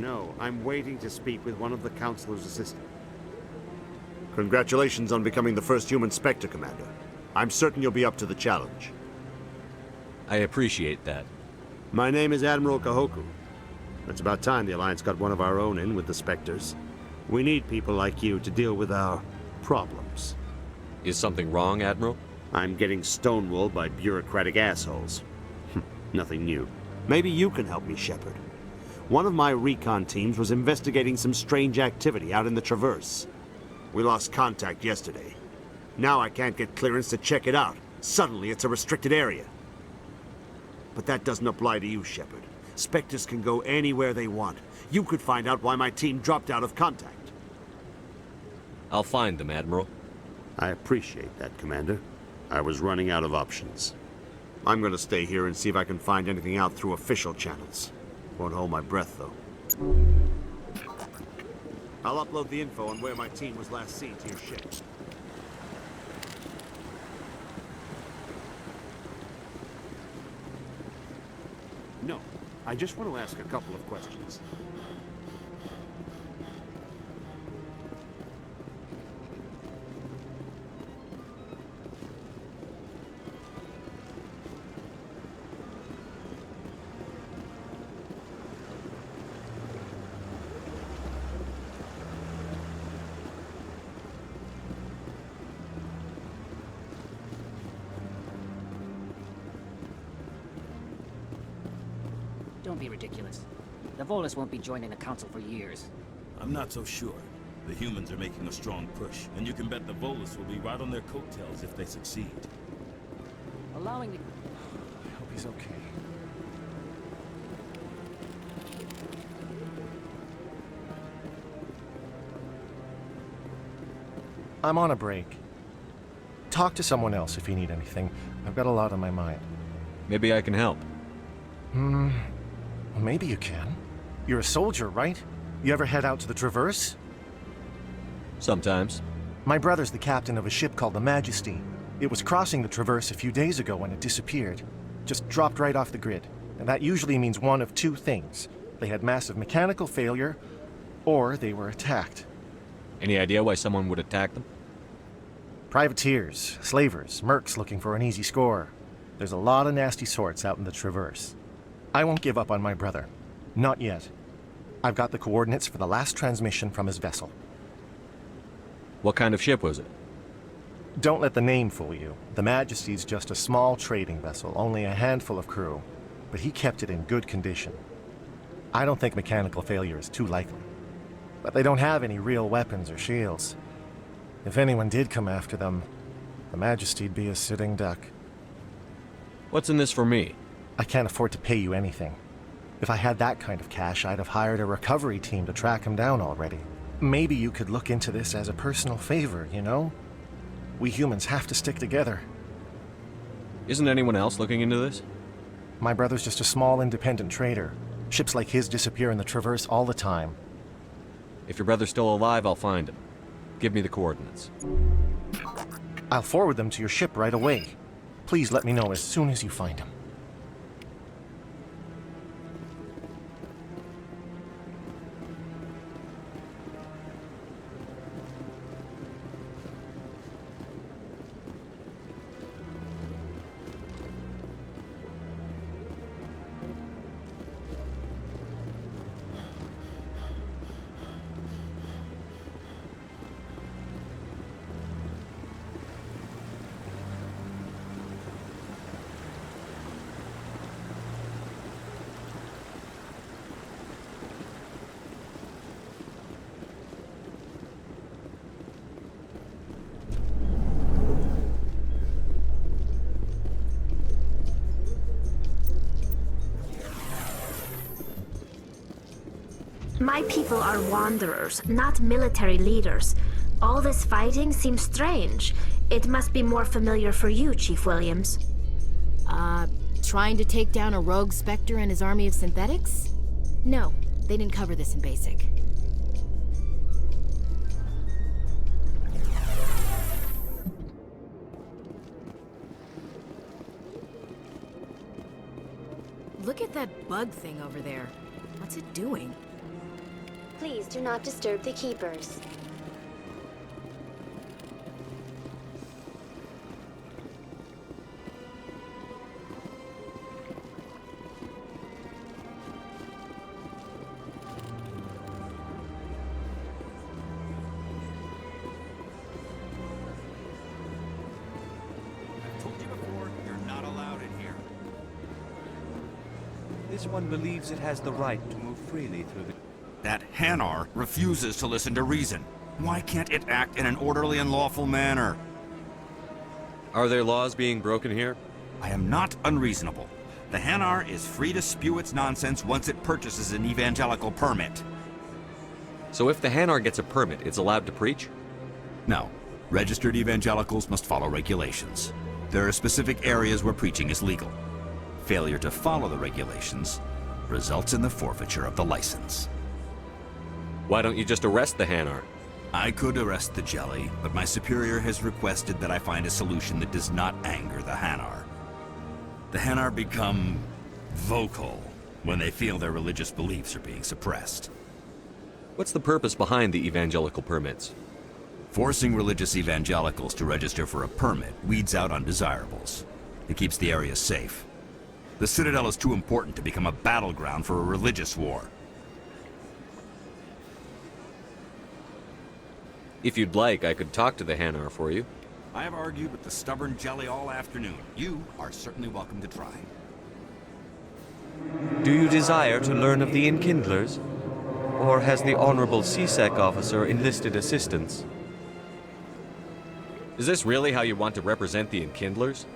No, I'm waiting to speak with one of the Councilor's assistants. Congratulations on becoming the first human Spectre, Commander. I'm certain you'll be up to the challenge. I appreciate that. My name is Admiral Kahoku. It's about time the Alliance got one of our own in with the Spectres. We need people like you to deal with our problems. Is something wrong, Admiral? I'm getting stonewalled by bureaucratic assholes. Nothing new. Maybe you can help me, Shepard. One of my recon teams was investigating some strange activity out in the Traverse. We lost contact yesterday. Now I can't get clearance to check it out. Suddenly it's a restricted area. But that doesn't apply to you, Shepard. Spectres can go anywhere they want. You could find out why my team dropped out of contact. I'll find them, Admiral. I appreciate that, Commander. I was running out of options. I'm gonna stay here and see if I can find anything out through official channels. Won't hold my breath, though. I'll upload the info on where my team was last seen to your ship. No, I just want to ask a couple of questions. Don't be ridiculous. The Volus won't be joining the Council for years. I'm not so sure. The humans are making a strong push, and you can bet the Volus will be right on their coattails if they succeed. Allowing the... I hope he's okay. I'm on a break. Talk to someone else if you need anything. I've got a lot on my mind. Maybe I can help. Well, maybe you can. You're a soldier, right? You ever head out to the Traverse? Sometimes. My brother's the captain of a ship called the Majesty. It was crossing the Traverse a few days ago when it disappeared. Just dropped right off the grid. And that usually means one of two things. They had massive mechanical failure, or they were attacked. Any idea why someone would attack them? Privateers, slavers, mercs looking for an easy score. There's a lot of nasty sorts out in the Traverse. I won't give up on my brother. Not yet. I've got the coordinates for the last transmission from his vessel. What kind of ship was it? Don't let the name fool you. The Majesty's just a small trading vessel, only a handful of crew. But he kept it in good condition. I don't think mechanical failure is too likely. But they don't have any real weapons or shields. If anyone did come after them, the Majesty'd be a sitting duck. What's in this for me? I can't afford to pay you anything. If I had that kind of cash, I'd have hired a recovery team to track him down already. Maybe you could look into this as a personal favor, you know? We humans have to stick together. Isn't anyone else looking into this? My brother's just a small independent trader. Ships like his disappear in the Traverse all the time. If your brother's still alive, I'll find him. Give me the coordinates. I'll forward them to your ship right away. Please let me know as soon as you find him. My people are wanderers, not military leaders. All this fighting seems strange. It must be more familiar for you, Chief Williams. Trying to take down a rogue Spectre and his army of synthetics? No, they didn't cover this in basic. Look at that bug thing over there. What's it doing? Please do not disturb the keepers. This one believes it has the right to move freely through the... That Hanar refuses to listen to reason. Why can't it act in an orderly and lawful manner? Are there laws being broken here? I am not unreasonable. The Hanar is free to spew its nonsense once it purchases an evangelical permit. So if the Hanar gets a permit, it's allowed to preach? No. Registered evangelicals must follow regulations. There are specific areas where preaching is legal. Failure to follow the regulations results in the forfeiture of the license. Why don't you just arrest the Hanar? I could arrest the jelly, but my superior has requested that I find a solution that does not anger the Hanar. The Hanar become vocal when they feel their religious beliefs are being suppressed. What's the purpose behind the evangelical permits? Forcing religious evangelicals to register for a permit weeds out undesirables. It keeps the area safe. The Citadel is too important to become a battleground for a religious war. If you'd like, I could talk to the Hanar for you. I have argued with the stubborn jelly all afternoon. You are certainly welcome to try. Do you desire to learn of the Enkindlers? Or has the Honorable CSEC officer enlisted assistance? Is this really how you want to represent the Enkindlers?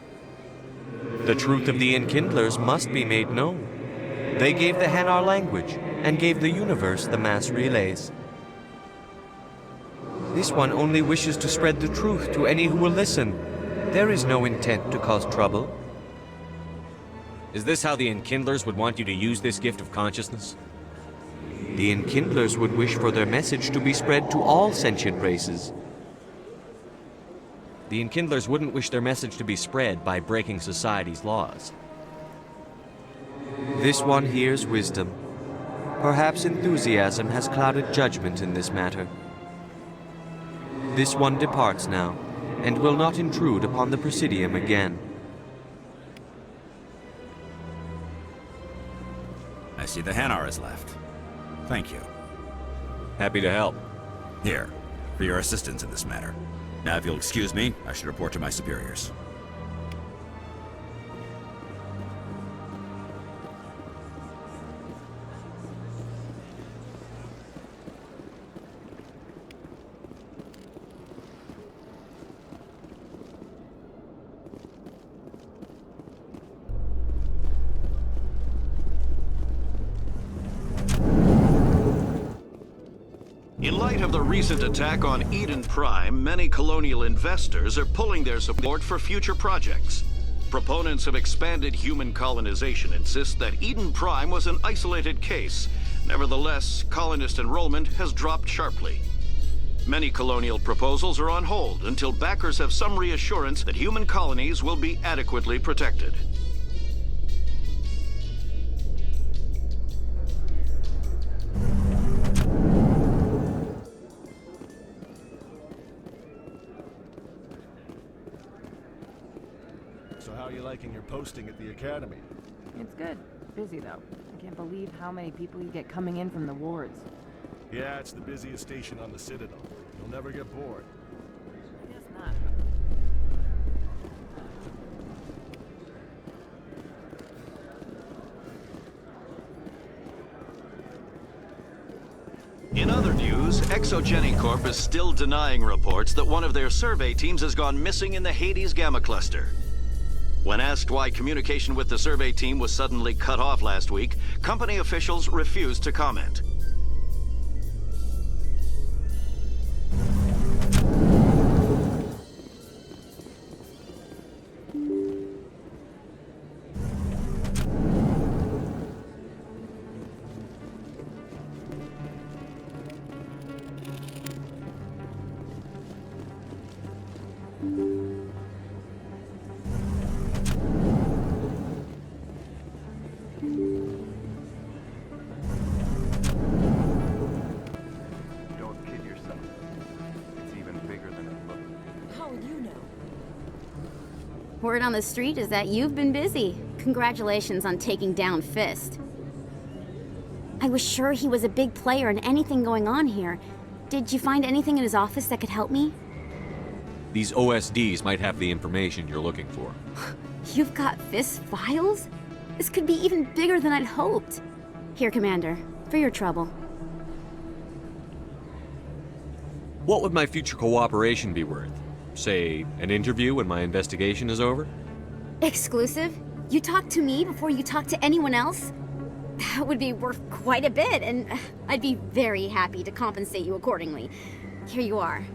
The truth of the Enkindlers must be made known. They gave the Hanar language, and gave the universe the mass relays. This one only wishes to spread the truth to any who will listen. There is no intent to cause trouble. Is this how the Enkindlers would want you to use this gift of consciousness? The Enkindlers would wish for their message to be spread to all sentient races. The Enkindlers wouldn't wish their message to be spread by breaking society's laws. This one hears wisdom. Perhaps enthusiasm has clouded judgment in this matter. This one departs now, and will not intrude upon the Presidium again. I see the Hanar is left. Thank you. Happy to help. Here, for your assistance in this matter. Now, if you'll excuse me, I should report to my superiors. In light of the recent attack on Eden Prime, many colonial investors are pulling their support for future projects. Proponents of expanded human colonization insist that Eden Prime was an isolated case. Nevertheless, colonist enrollment has dropped sharply. Many colonial proposals are on hold until backers have some reassurance that human colonies will be adequately protected. So how are you liking your posting at the Academy? It's good. Busy, though. I can't believe how many people you get coming in from the wards. Yeah, it's the busiest station on the Citadel. You'll never get bored. I guess not. In other news, Exogeny Corp is still denying reports that one of their survey teams has gone missing in the Hades Gamma Cluster. When asked why communication with the survey team was suddenly cut off last week, company officials refused to comment. Word on the street is that you've been busy. Congratulations on taking down Fist. I was sure he was a big player in anything going on here. Did you find anything in his office that could help me? These OSDs might have the information you're looking for. You've got Fist files? This could be even bigger than I'd hoped. Here, Commander, for your trouble. What would my future cooperation be worth? Say, an interview when my investigation is over? Exclusive? You talk to me before you talk to anyone else? That would be worth quite a bit, and I'd be very happy to compensate you accordingly. Here you are.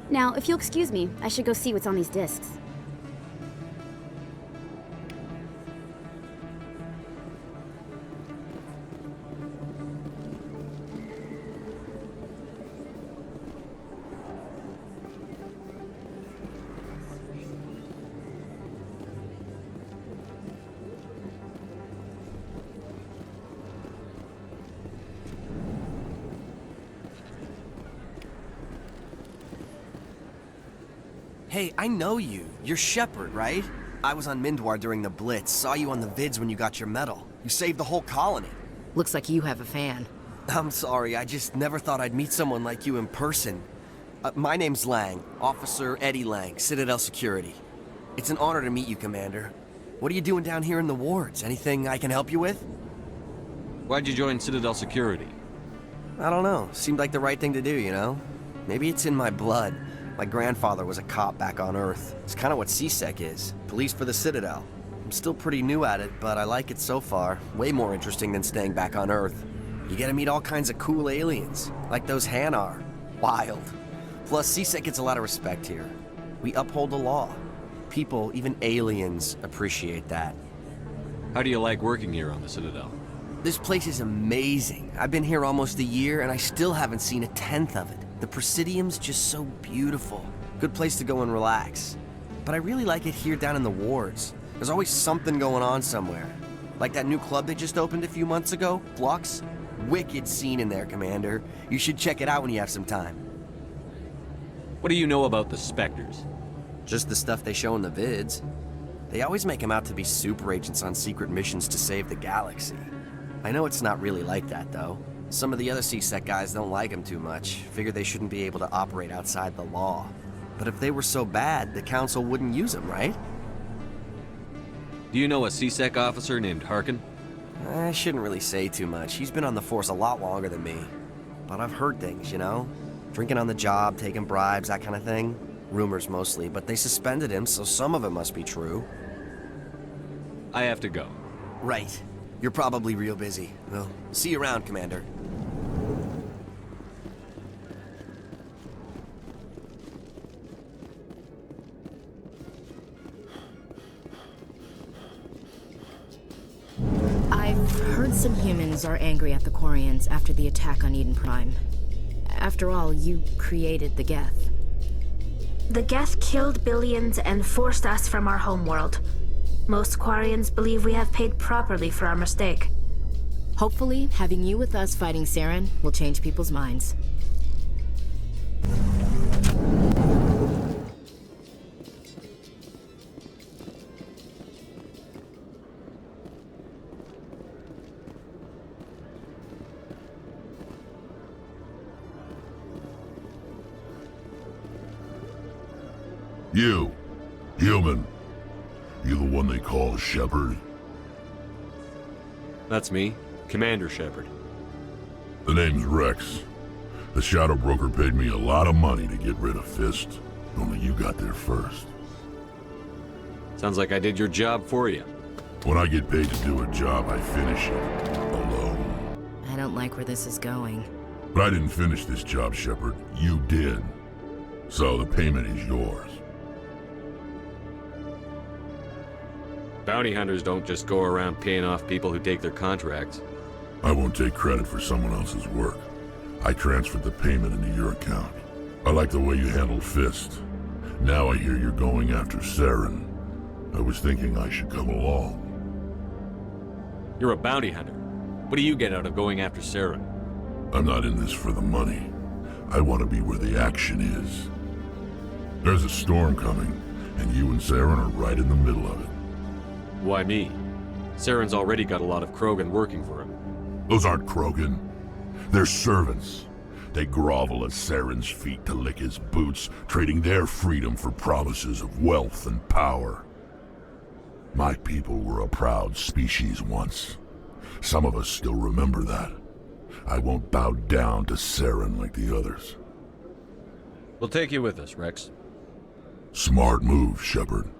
Now, if you'll excuse me, I should go see what's on these discs. Hey, I know you. You're Shepard, right? I was on Mindwar during the Blitz. Saw you on the vids when you got your medal. You saved the whole colony. Looks like you have a fan. I'm sorry, I just never thought I'd meet someone like you in person. My name's Lang, Officer Eddie Lang, Citadel Security. It's an honor to meet you, Commander. What are you doing down here in the wards? Anything I can help you with? Why'd you join Citadel Security? I don't know. Seemed like the right thing to do, you know? Maybe it's in my blood. My grandfather was a cop back on Earth. It's kind of what CSEC is. Police for the Citadel. I'm still pretty new at it, but I like it so far. Way more interesting than staying back on Earth. You get to meet all kinds of cool aliens, like those Hanar. Wild. Plus, CSEC gets a lot of respect here. We uphold the law. People, even aliens, appreciate that. How do you like working here on the Citadel? This place is amazing. I've been here almost a year, and I still haven't seen a tenth of it. The Presidium's just so beautiful. Good place to go and relax. But I really like it here down in the wards. There's always something going on somewhere. Like that new club they just opened a few months ago, Flux. Wicked scene in there, Commander. You should check it out when you have some time. What do you know about the Spectres? Just the stuff they show in the vids. They always make them out to be super agents on secret missions to save the galaxy. I know it's not really like that, though. Some of the other CSEC guys don't like them too much. Figure they shouldn't be able to operate outside the law. But if they were so bad, the Council wouldn't use them, right? Do you know a CSEC officer named Harkin? I shouldn't really say too much. He's been on the force a lot longer than me. But I've heard things, you know? Drinking on the job, taking bribes, that kind of thing. Rumors mostly, but they suspended him, so some of it must be true. I have to go. Right. You're probably real busy. Well, see you around, Commander. I've heard some humans are angry at the Quarians after the attack on Eden Prime. After all, you created the Geth. The Geth killed billions and forced us from our homeworld. Most Quarians believe we have paid properly for our mistake. Hopefully, having you with us fighting Saren will change people's minds. You, human. You the one they call Shepard? That's me, Commander Shepard. The name's Rex. The Shadow Broker paid me a lot of money to get rid of Fist. Only you got there first. Sounds like I did your job for you. When I get paid to do a job, I finish it. Alone. I don't like where this is going. But I didn't finish this job, Shepard. You did. So the payment is yours. Bounty hunters don't just go around paying off people who take their contracts. I won't take credit for someone else's work. I transferred the payment into your account. I like the way you handled Fist. Now I hear you're going after Saren. I was thinking I should come along. You're a bounty hunter. What do you get out of going after Saren? I'm not in this for the money. I want to be where the action is. There's a storm coming, And you and Saren are right in the middle of it. Why me? Saren's already got a lot of Krogan working for him. Those aren't Krogan. They're servants. They grovel at Saren's feet to lick his boots, trading their freedom for promises of wealth and power. My people were a proud species once. Some of us still remember that. I won't bow down to Saren like the others. We'll take you with us, Rex. Smart move, Shepard.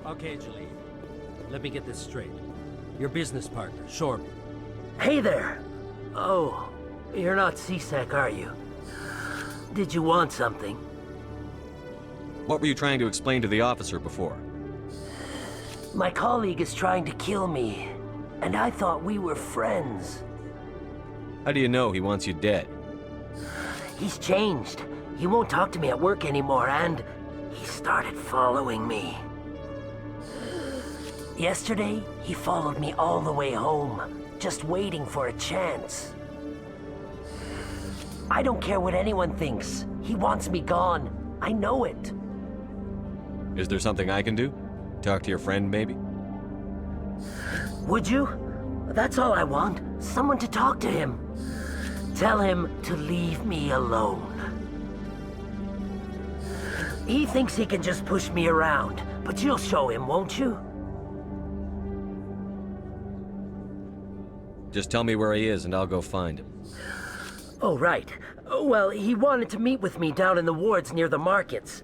Okay, Jaleel. Let me get this straight. Your business partner, Shorb. Hey there! Oh, you're not C-Sec, are you? Did you want something? What were you trying to explain to the officer before? My colleague is trying to kill me, and I thought we were friends. How do you know he wants you dead? He's changed. He won't talk to me at work anymore, and he started following me. Yesterday, he followed me all the way home, just waiting for a chance. I don't care what anyone thinks. He wants me gone. I know it. Is there something I can do? Talk to your friend, maybe? Would you? That's all I want. Someone to talk to him. Tell him to leave me alone. He thinks he can just push me around, but you'll show him, won't you? Just tell me where he is and I'll go find him. Oh, right. Well, he wanted to meet with me down in the wards near the markets.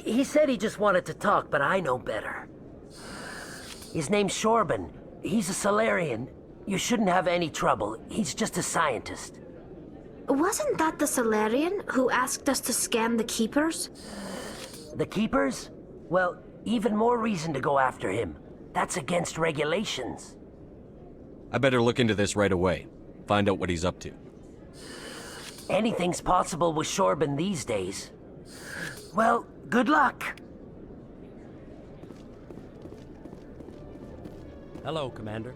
He said he just wanted to talk, but I know better. His name's Shorban. He's a Solarian. You shouldn't have any trouble. He's just a scientist. Wasn't that the Solarian who asked us to scan the Keepers? The Keepers? Well, even more reason to go after him. That's against regulations. I better look into this right away. Find out what he's up to. Anything's possible with Shorban these days. Well, good luck. Hello, Commander.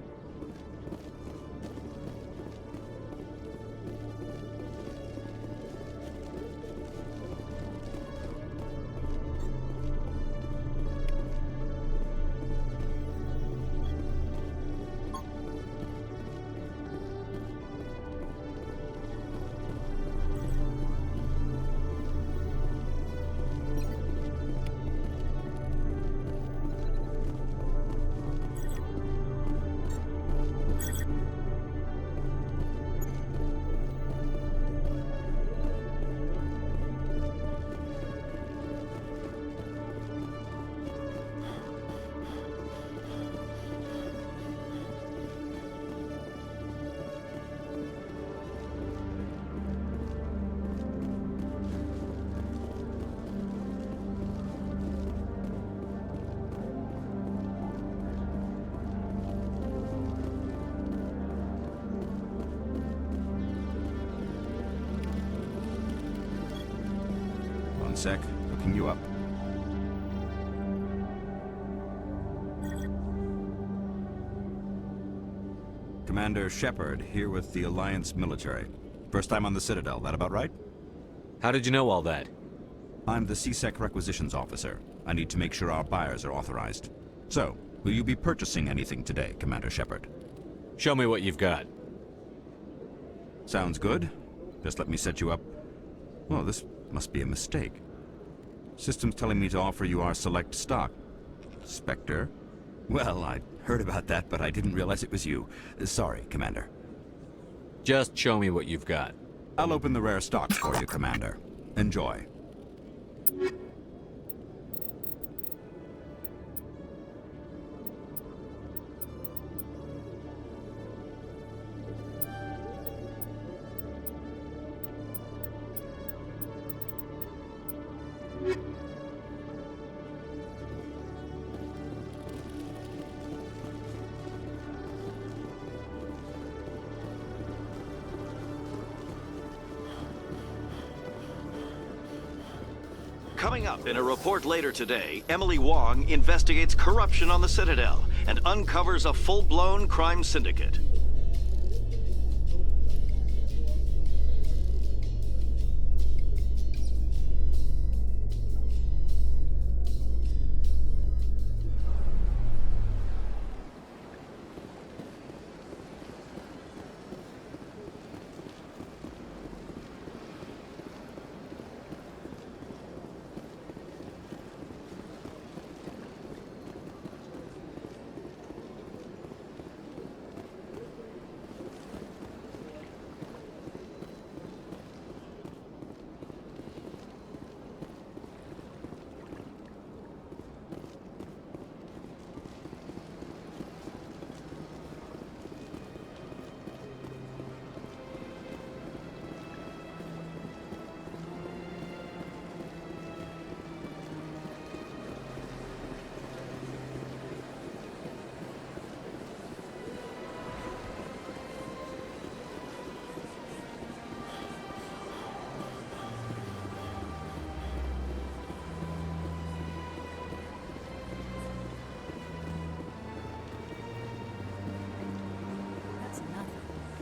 Sec, hooking you up. Commander Shepard, here with the Alliance military. First time on the Citadel, that about right? How did you know all that? I'm the C-Sec requisitions officer. I need to make sure our buyers are authorized. So, will you be purchasing anything today, Commander Shepard? Show me what you've got. Sounds good. Just let me set you up. Oh, this must be a mistake. System's telling me to offer you our select stock. Spectre? Well, I heard about that, but I didn't realize it was you. Sorry, Commander. Just show me what you've got. I'll open the rare stocks for you, Commander. Enjoy. Coming up in a report later today, Emily Wong investigates corruption on the Citadel and uncovers a full-blown crime syndicate.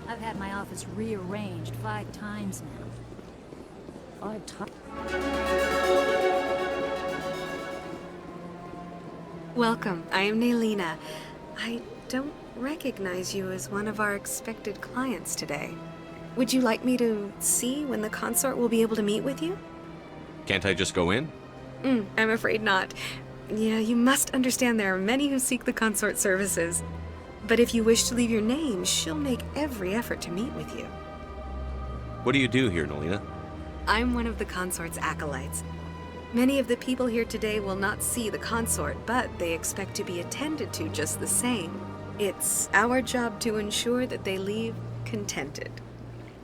I've had my office rearranged 5 times now. 5 times. Welcome. I am Naylina. I don't recognize you as one of our expected clients today. Would you like me to see when the consort will be able to meet with you? Can't I just go in? I'm afraid not. Yeah, you must understand there are many who seek the consort services. But if you wish to leave your name, she'll make every effort to meet with you. What do you do here, Naylina? I'm one of the consort's acolytes. Many of the people here today will not see the consort, but they expect to be attended to just the same. It's our job to ensure that they leave contented.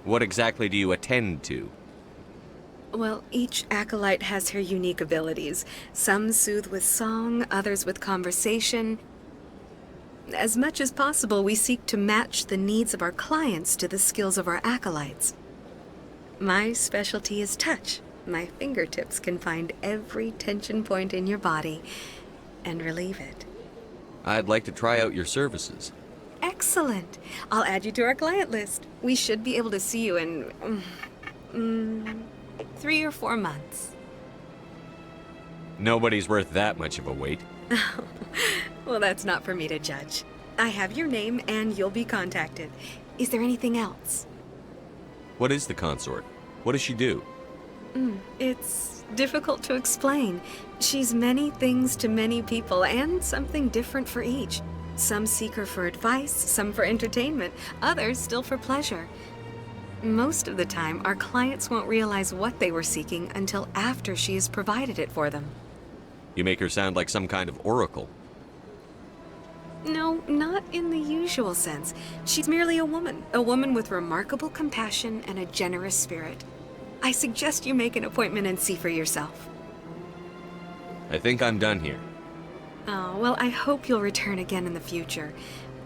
What exactly do you attend to? Well, each acolyte has her unique abilities. Some soothe with song, others with conversation. As much as possible, we seek to match the needs of our clients to the skills of our acolytes. My specialty is touch. My fingertips can find every tension point in your body and relieve it. I'd like to try out your services. Excellent. I'll add you to our client list. We should be able to see you in 3 or 4 months. Nobody's worth that much of a wait. Well, that's not for me to judge. I have your name and you'll be contacted. Is there anything else? What is the consort? What does she do? It's difficult to explain. She's many things to many people and something different for each. Some seek her for advice, some for entertainment, others still for pleasure. Most of the time, our clients won't realize what they were seeking until after she has provided it for them. You make her sound like some kind of oracle. No, not in the usual sense. She's merely a woman with remarkable compassion and a generous spirit. I suggest you make an appointment and see for yourself. I think I'm done here. Oh, well, I hope you'll return again in the future.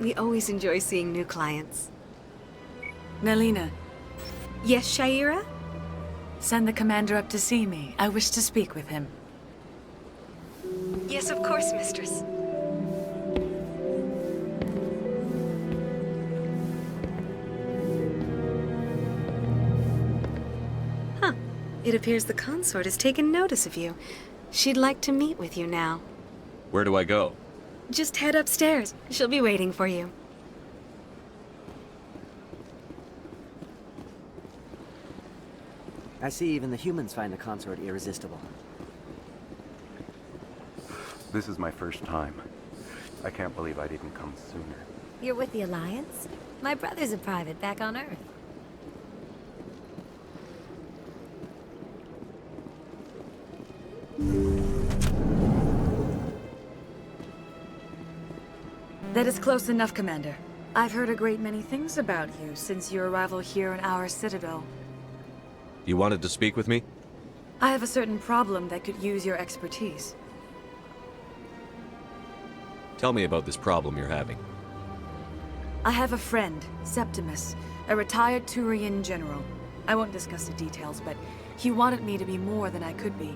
We always enjoy seeing new clients. Naylina. Yes, Shaira? Send the commander up to see me. I wish to speak with him. Yes, of course, mistress. Huh. It appears the consort has taken notice of you. She'd like to meet with you now. Where do I go? Just head upstairs. She'll be waiting for you. I see even the humans find the consort irresistible. This is my first time. I can't believe I didn't come sooner. You're with the Alliance? My brother's a private back on Earth. That is close enough, Commander. I've heard a great many things about you since your arrival here in our Citadel. You wanted to speak with me? I have a certain problem that could use your expertise. Tell me about this problem you're having. I have a friend, Septimus, a retired Turian general. I won't discuss the details, but he wanted me to be more than I could be.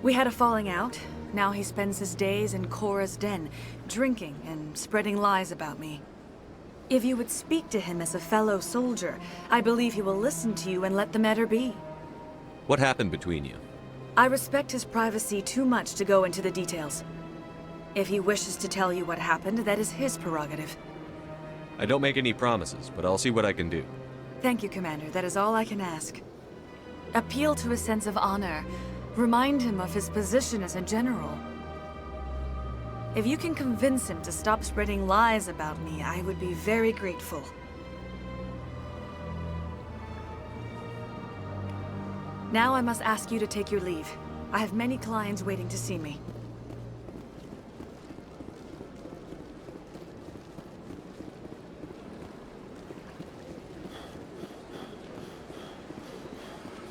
We had a falling out. Now he spends his days in Cora's den, drinking and spreading lies about me. If you would speak to him as a fellow soldier, I believe he will listen to you and let the matter be. What happened between you? I respect his privacy too much to go into the details. If he wishes to tell you what happened, that is his prerogative. I don't make any promises, but I'll see what I can do. Thank you, Commander. That is all I can ask. Appeal to his sense of honor. Remind him of his position as a general. If you can convince him to stop spreading lies about me, I would be very grateful. Now I must ask you to take your leave. I have many clients waiting to see me.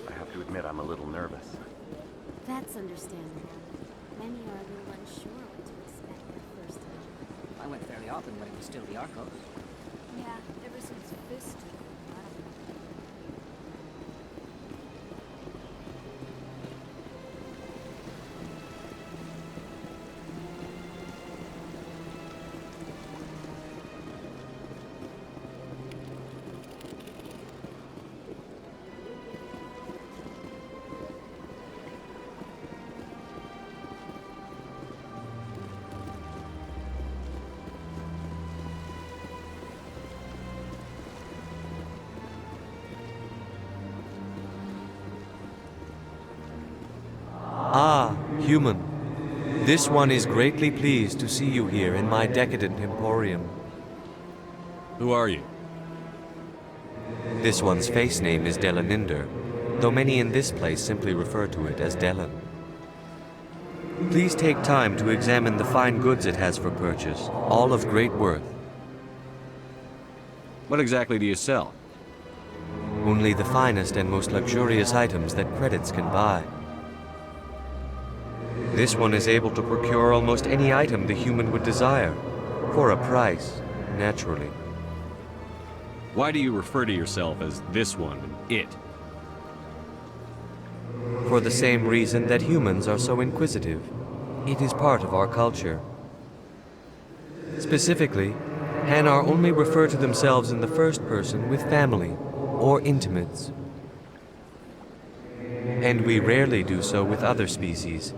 I have to admit I'm a little nervous. That's understandable. Many are a little unsure what to expect the first time. I went fairly often when it was still the Arco. Yeah, ever since Fist. Ah, human. This one is greatly pleased to see you here in my decadent emporium. Who are you? This one's face name is Delaninder, though many in this place simply refer to it as Delan. Please take time to examine the fine goods it has for purchase, all of great worth. What exactly do you sell? Only the finest and most luxurious items that credits can buy. This one is able to procure almost any item the human would desire, for a price, naturally. Why do you refer to yourself as this one and it? For the same reason that humans are so inquisitive. It is part of our culture. Specifically, Hanar only refer to themselves in the first person with family or intimates. And we rarely do so with other species.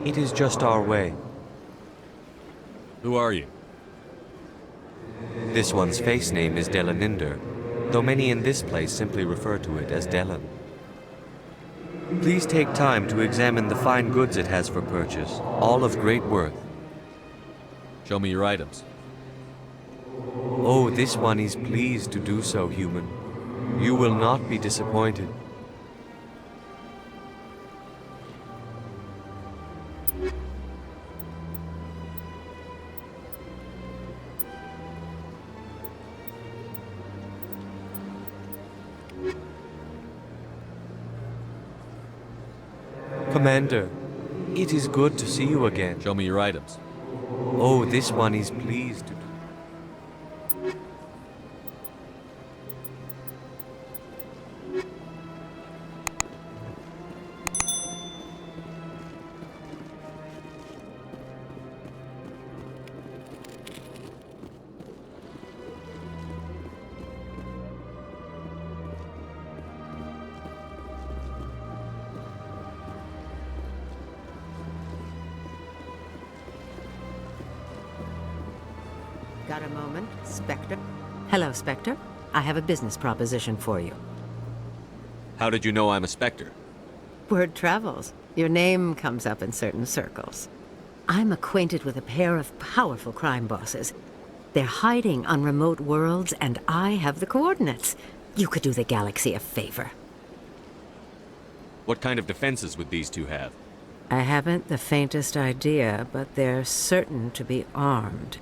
It is just our way. Who are you? This one's face name is Delaninder, though many in this place simply refer to it as Delan. Please take time to examine the fine goods it has for purchase, all of great worth. Show me your items. Oh, this one is pleased to do so, human. You will not be disappointed. Commander, it is good to see you again. Show me your items. Oh, this one is pleased to do. Got a moment, Spectre? Hello, Spectre. I have a business proposition for you. How did you know I'm a Spectre? Word travels. Your name comes up in certain circles. I'm acquainted with a pair of powerful crime bosses. They're hiding on remote worlds, and I have the coordinates. You could do the galaxy a favor. What kind of defenses would these two have? I haven't the faintest idea, but they're certain to be armed.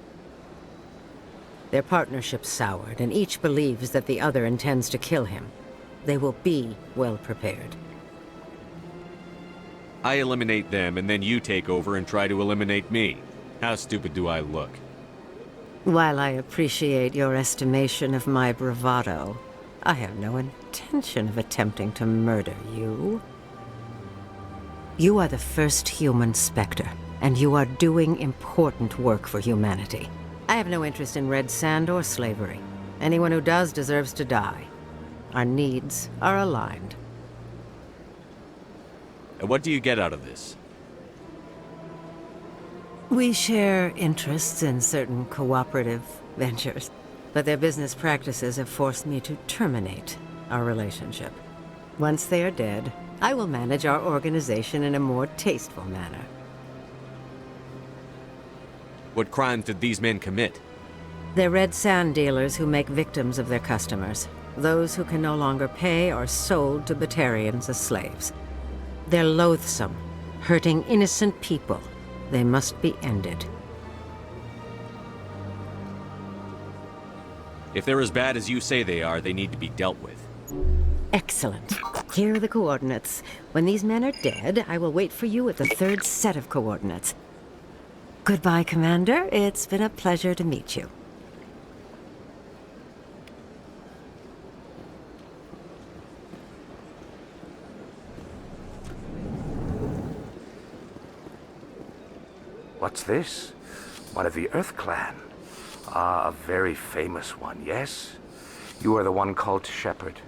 Their partnership's soured, and each believes that the other intends to kill him. They will be well prepared. I eliminate them, and then you take over and try to eliminate me. How stupid do I look? While I appreciate your estimation of my bravado, I have no intention of attempting to murder you. You are the first human Spectre, and you are doing important work for humanity. I have no interest in red sand or slavery. Anyone who does deserves to die. Our needs are aligned. And what do you get out of this? We share interests in certain cooperative ventures, but their business practices have forced me to terminate our relationship. Once they are dead, I will manage our organization in a more tasteful manner. What crimes did these men commit? They're red sand dealers who make victims of their customers. Those who can no longer pay are sold to Batarians as slaves. They're loathsome, hurting innocent people. They must be ended. If they're as bad as you say they are, they need to be dealt with. Excellent. Here are the coordinates. When these men are dead, I will wait for you at the third set of coordinates. Goodbye, Commander. It's been a pleasure to meet you. What's this? One of the Earth Clan. Ah, a very famous one, yes? You are the one called Shepard.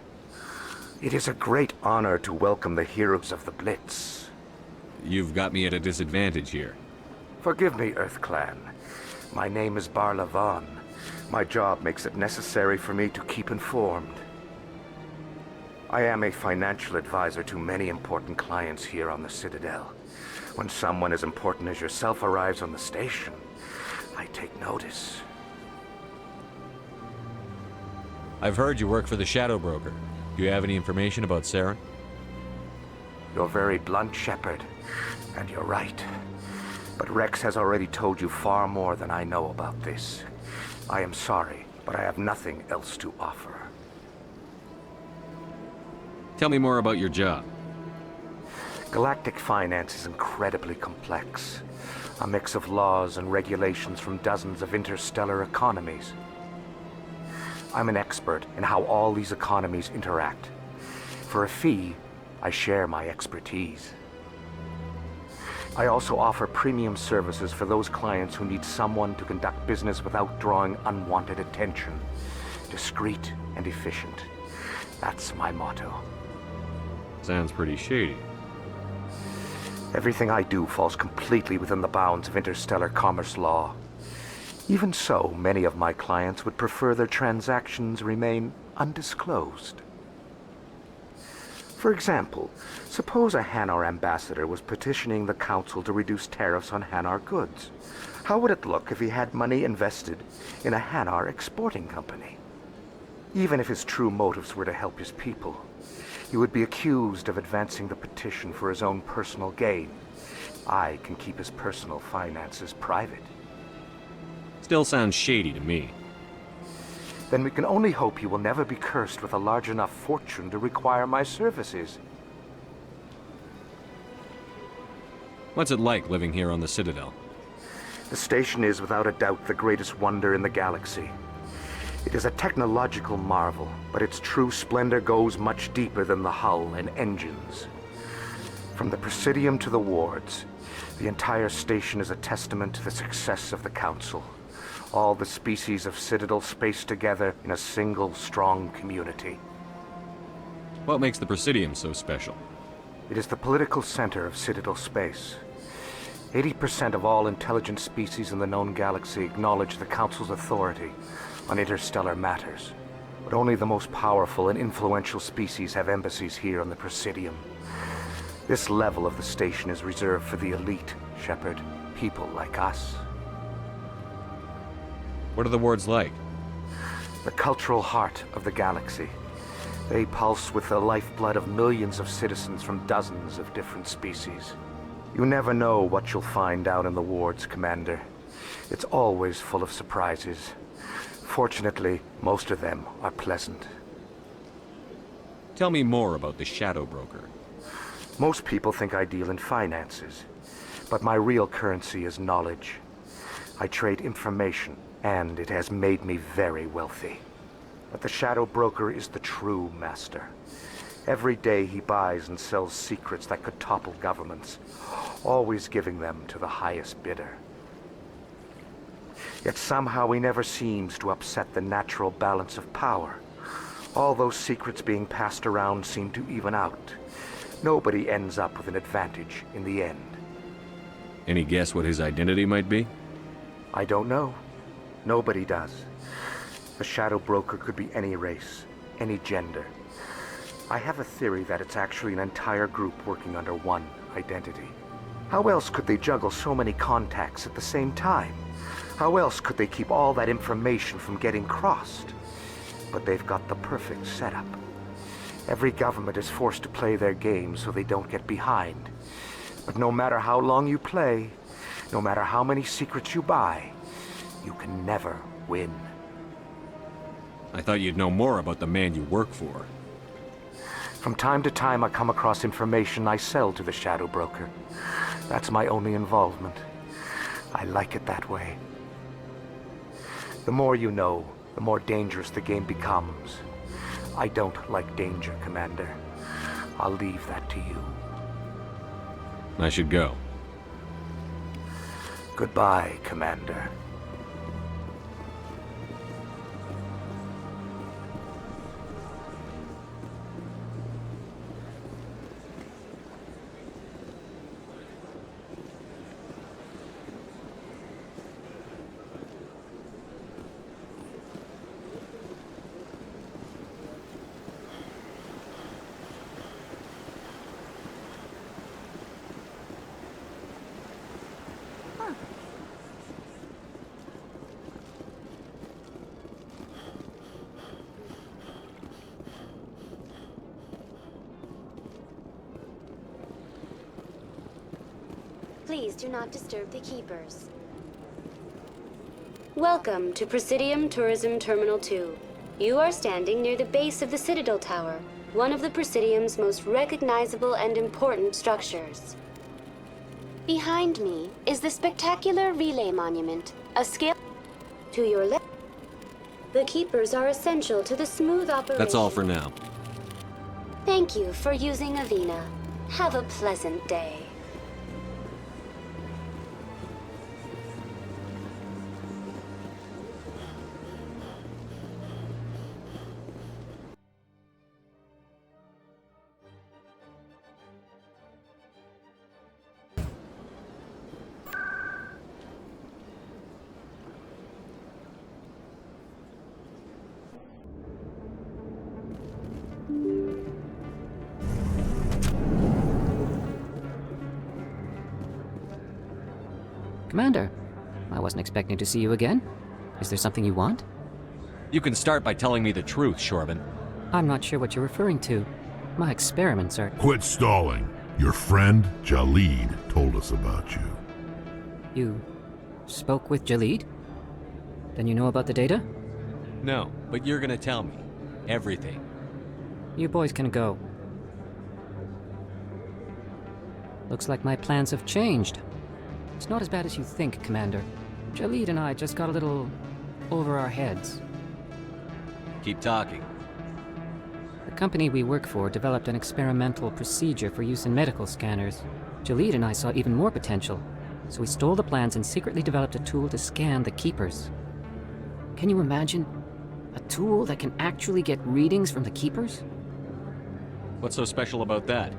It is a great honor to welcome the heroes of the Blitz. You've got me at a disadvantage here. Forgive me, Earth Clan. My name is Barla Vaughn. My job makes it necessary for me to keep informed. I am a financial advisor to many important clients here on the Citadel. When someone as important as yourself arrives on the station, I take notice. I've heard you work for the Shadow Broker. Do you have any information about Saren? You're very blunt, Shepard, and you're right. But Rex has already told you far more than I know about this. I am sorry, but I have nothing else to offer. Tell me more about your job. Galactic finance is incredibly complex. A mix of laws and regulations from dozens of interstellar economies. I'm an expert in how all these economies interact. For a fee, I share my expertise. I also offer premium services for those clients who need someone to conduct business without drawing unwanted attention. Discreet and efficient. That's my motto. Sounds pretty shady. Everything I do falls completely within the bounds of interstellar commerce law. Even so, many of my clients would prefer their transactions remain undisclosed. For example, suppose a Hanar ambassador was petitioning the Council to reduce tariffs on Hanar goods. How would it look if he had money invested in a Hanar exporting company? Even if his true motives were to help his people, he would be accused of advancing the petition for his own personal gain. I can keep his personal finances private. Still sounds shady to me. Then we can only hope you will never be cursed with a large enough fortune to require my services. What's it like living here on the Citadel? The station is without a doubt the greatest wonder in the galaxy. It is a technological marvel, but its true splendor goes much deeper than the hull and engines. From the Presidium to the wards, the entire station is a testament to the success of the Council. All the species of Citadel spaced together in a single, strong community. What makes the Presidium so special? It is the political center of Citadel space. 80% of all intelligent species in the known galaxy acknowledge the Council's authority on interstellar matters. But only the most powerful and influential species have embassies here on the Presidium. This level of the station is reserved for the elite, Shepard. People like us. What are the wards like? The cultural heart of the galaxy. They pulse with the lifeblood of millions of citizens from dozens of different species. You never know what you'll find out in the wards, Commander. It's always full of surprises. Fortunately, most of them are pleasant. Tell me more about the Shadow Broker. Most people think I deal in finances, but my real currency is knowledge. I trade information, and it has made me very wealthy. But the Shadow Broker is the true master. Every day he buys and sells secrets that could topple governments, always giving them to the highest bidder. Yet somehow he never seems to upset the natural balance of power. All those secrets being passed around seem to even out. Nobody ends up with an advantage in the end. Any guess what his identity might be? I don't know. Nobody does. The Shadow Broker could be any race, any gender. I have a theory that it's actually an entire group working under one identity. How else could they juggle so many contacts at the same time? How else could they keep all that information from getting crossed? But they've got the perfect setup. Every government is forced to play their game so they don't get behind. But no matter how long you play, no matter how many secrets you buy, you can never win. I thought you'd know more about the man you work for. From time to time, I come across information I sell to the Shadow Broker. That's my only involvement. I like it that way. The more you know, the more dangerous the game becomes. I don't like danger, Commander. I'll leave that to you. I should go. Goodbye, Commander. Please do not disturb the keepers. Welcome to Presidium Tourism Terminal 2. You are standing near the base of the Citadel Tower, one of the Presidium's most recognizable and important structures. Behind me is the spectacular relay monument, a scale to your left. The keepers are essential to the smooth operation. That's all for now. Thank you for using Avina. Have a pleasant day. Commander, I wasn't expecting to see you again. Is there something you want? You can start by telling me the truth, Shorban. I'm not sure what you're referring to. My experiments are... Quit stalling. Your friend, Jalid, told us about you. You spoke with Jalid? Then you know about the data? No, but you're gonna tell me. Everything. You boys can go. Looks like my plans have changed. It's not as bad as you think, Commander. Jalid and I just got a little over our heads. Keep talking. The company we work for developed an experimental procedure for use in medical scanners. Jalid and I saw even more potential, so we stole the plans and secretly developed a tool to scan the Keepers. Can you imagine? A tool that can actually get readings from the Keepers? What's so special about that?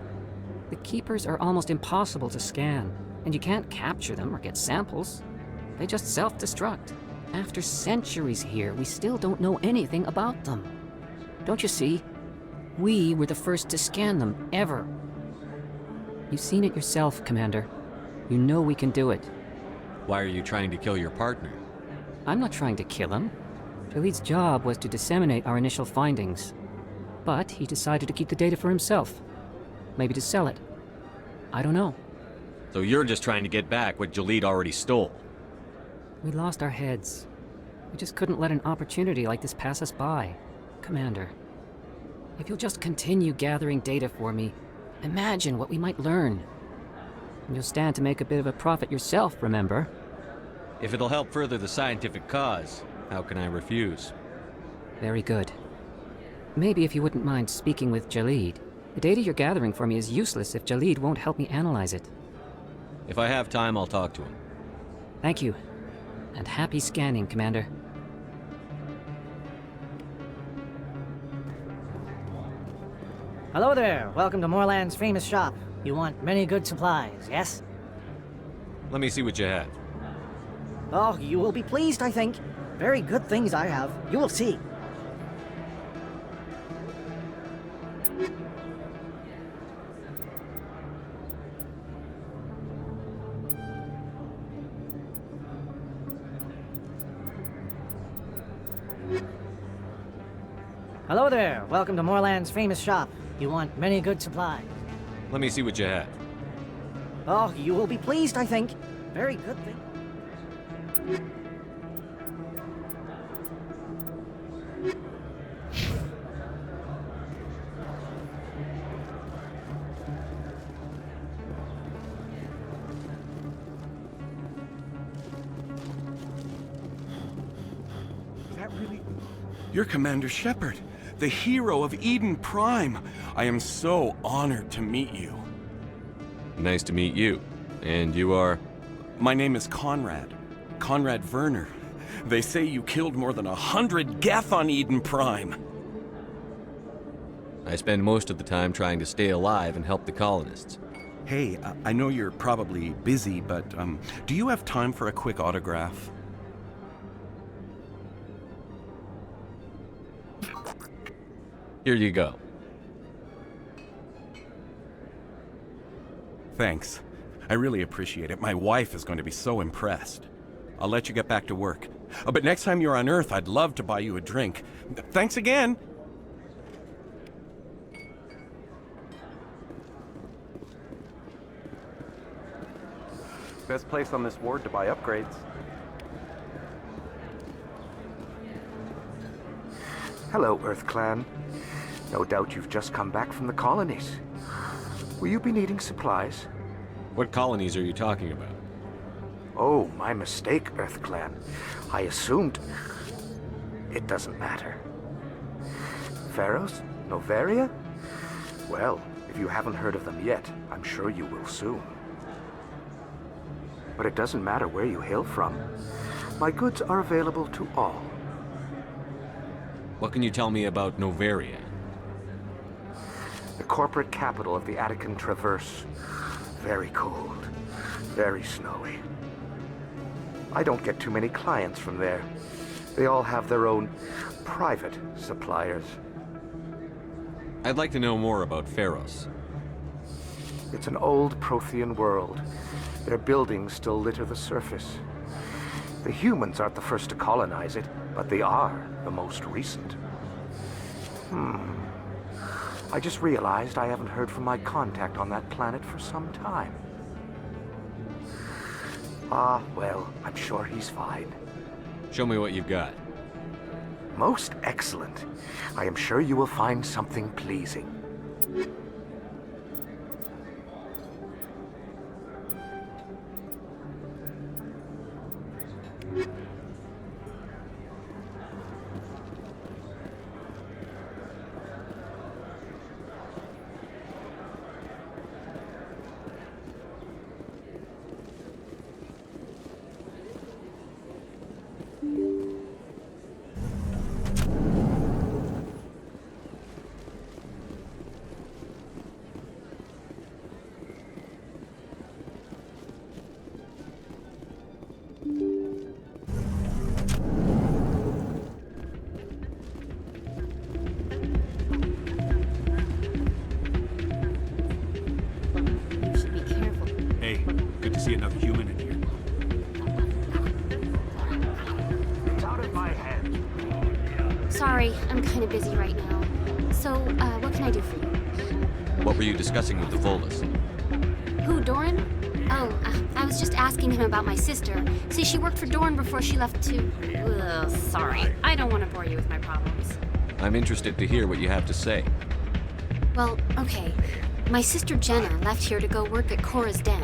The Keepers are almost impossible to scan, and you can't capture them or get samples. They just self-destruct. After centuries here, we still don't know anything about them. Don't you see? We were the first to scan them, ever. You've seen it yourself, Commander. You know we can do it. Why are you trying to kill your partner? I'm not trying to kill him. Jalid's job was to disseminate our initial findings. But he decided to keep the data for himself. Maybe to sell it. I don't know. So you're just trying to get back what Jalid already stole? We lost our heads. We just couldn't let an opportunity like this pass us by. Commander, if you'll just continue gathering data for me, imagine what we might learn. And you'll stand to make a bit of a profit yourself, remember? If it'll help further the scientific cause, how can I refuse? Very good. Maybe if you wouldn't mind speaking with Jalid. The data you're gathering for me is useless if Jalid won't help me analyze it. If I have time, I'll talk to him. Thank you. And happy scanning, Commander. Hello there. Welcome to Moorland's famous shop. You want many good supplies, yes? Let me see what you have. Oh, you will be pleased, I think. Very good things I have. You will see. Hello there. Welcome to Moorland's famous shop. You want many good supplies. Let me see what you have. Oh, you will be pleased, I think. Very good thing. Is that really... You're Commander Shepard, the hero of Eden Prime. I am so honored to meet you. Nice to meet you. And you are? My name is Conrad. Conrad Werner. They say you killed more than 100 Geth on Eden Prime. I spend most of the time trying to stay alive and help the colonists. Hey, I know you're probably busy, but do you have time for a quick autograph? Here you go. Thanks. I really appreciate it. My wife is going to be so impressed. I'll let you get back to work. But next time you're on Earth, I'd love to buy you a drink. Thanks again! Best place on this ward to buy upgrades. Hello, Earth Clan. No doubt you've just come back from the colonies. Will you be needing supplies? What colonies are you talking about? Oh, my mistake, Earth Clan. I assumed... It doesn't matter. Pharaohs? Noveria? Well, if you haven't heard of them yet, I'm sure you will soon. But it doesn't matter where you hail from. My goods are available to all. What can you tell me about Noveria? The corporate capital of the Attican Traverse. Very cold. Very snowy. I don't get too many clients from there. They all have their own private suppliers. I'd like to know more about Pharos. It's an old Prothean world. Their buildings still litter the surface. The humans aren't the first to colonize it, but they are the most recent. I just realized I haven't heard from my contact on that planet for some time. Ah, well, I'm sure he's fine. Show me what you've got. Most excellent. I am sure you will find something pleasing. See another human in here. It's out of my head. Sorry, I'm kind of busy right now. So, what can I do for you? What were you discussing with the Volus? Who, Doran? Oh, I was just asking him about my sister. See, she worked for Doran before she left to... Ugh, sorry. I don't want to bore you with my problems. I'm interested to hear what you have to say. Well, okay. My sister Jenna left here to go work at Cora's Den.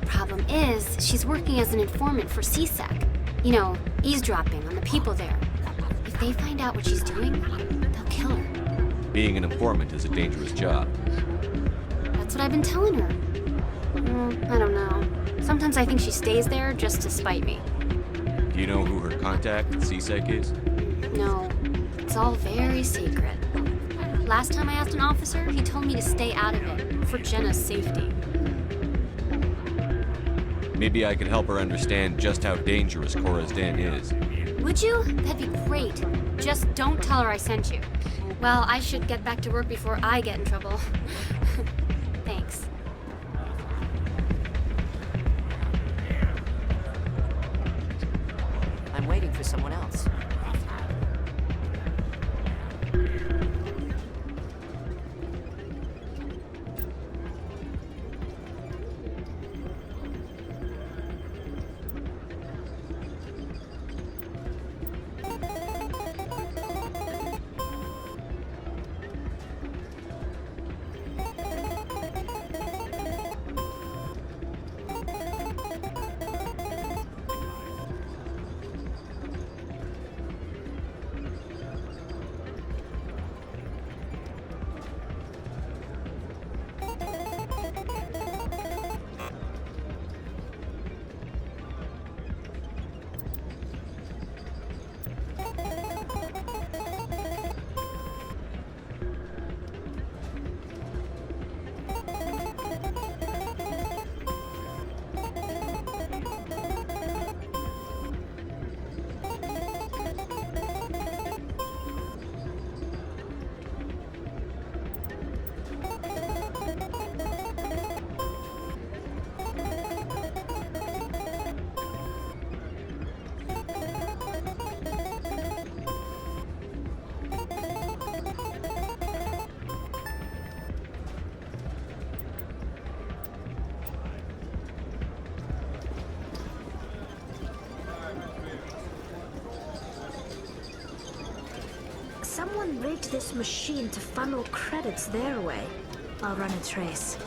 Problem is, she's working as an informant for CSEC. You know, eavesdropping on the people there. If they find out what she's doing, they'll kill her. Being an informant is a dangerous job. That's what I've been telling her. I don't know. Sometimes I think she stays there just to spite me. Do you know who her contact at CSEC is? No, it's all very secret. Last time I asked an officer, he told me to stay out of it, for Jenna's safety. Maybe I could help her understand just how dangerous Cora's Den is. Would you? That'd be great. Just don't tell her I sent you. Well, I should get back to work before I get in trouble. Thanks. I'm waiting for someone else. Someone rigged this machine to funnel credits their way. I'll run a trace.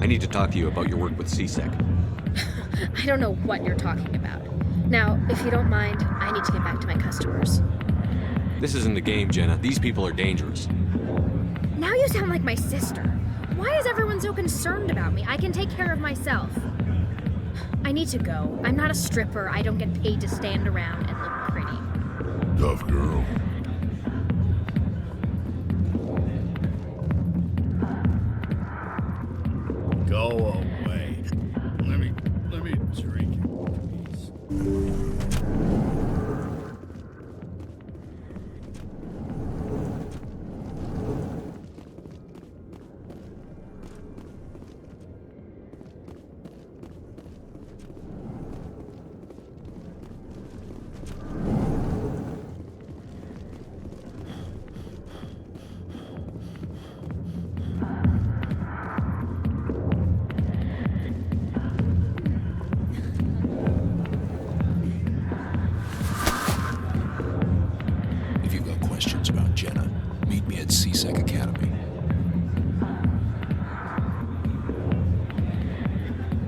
I need to talk to you about your work with CSEC. I don't know what you're talking about. Now, if you don't mind, I need to get back to my customers. This isn't a game, Jenna. These people are dangerous. Now you sound like my sister. Why is everyone so concerned about me? I can take care of myself. I need to go. I'm not a stripper. I don't get paid to stand around and look pretty. Tough girl. Go away. Let me drink in peace.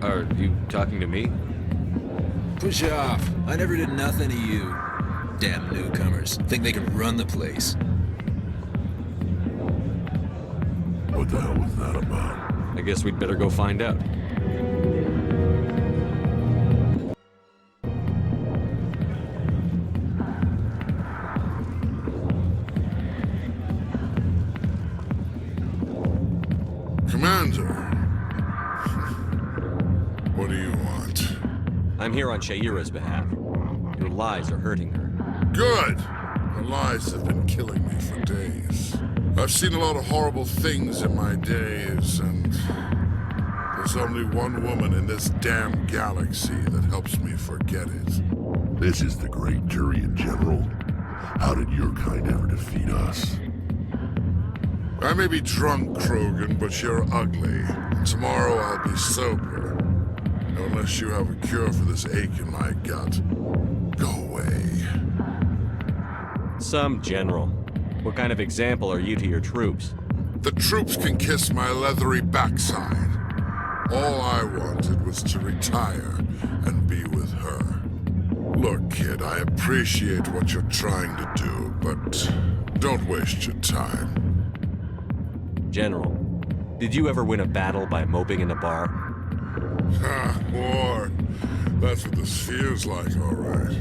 Are you talking to me? Push off. I never did nothing to you. Damn newcomers. Think they can run the place. What the hell was that about? I guess we'd better go find out. Commander. What do you want? I'm here on Shaira's behalf. Your lies are hurting her. Good! The lies have been killing me for days. I've seen a lot of horrible things in my days, and there's only one woman in this damn galaxy that helps me forget it. This is the great Turian General. How did your kind ever defeat us? I may be drunk, Krogan, but you're ugly. Tomorrow I'll be sober. Unless you have a cure for this ache in my gut. Go away. Some general. What kind of example are you to your troops? The troops can kiss my leathery backside. All I wanted was to retire and be with her. Look, kid, I appreciate what you're trying to do, but don't waste your time. General, did you ever win a battle by moping in a bar? Ha, war. That's what this feels like, all right.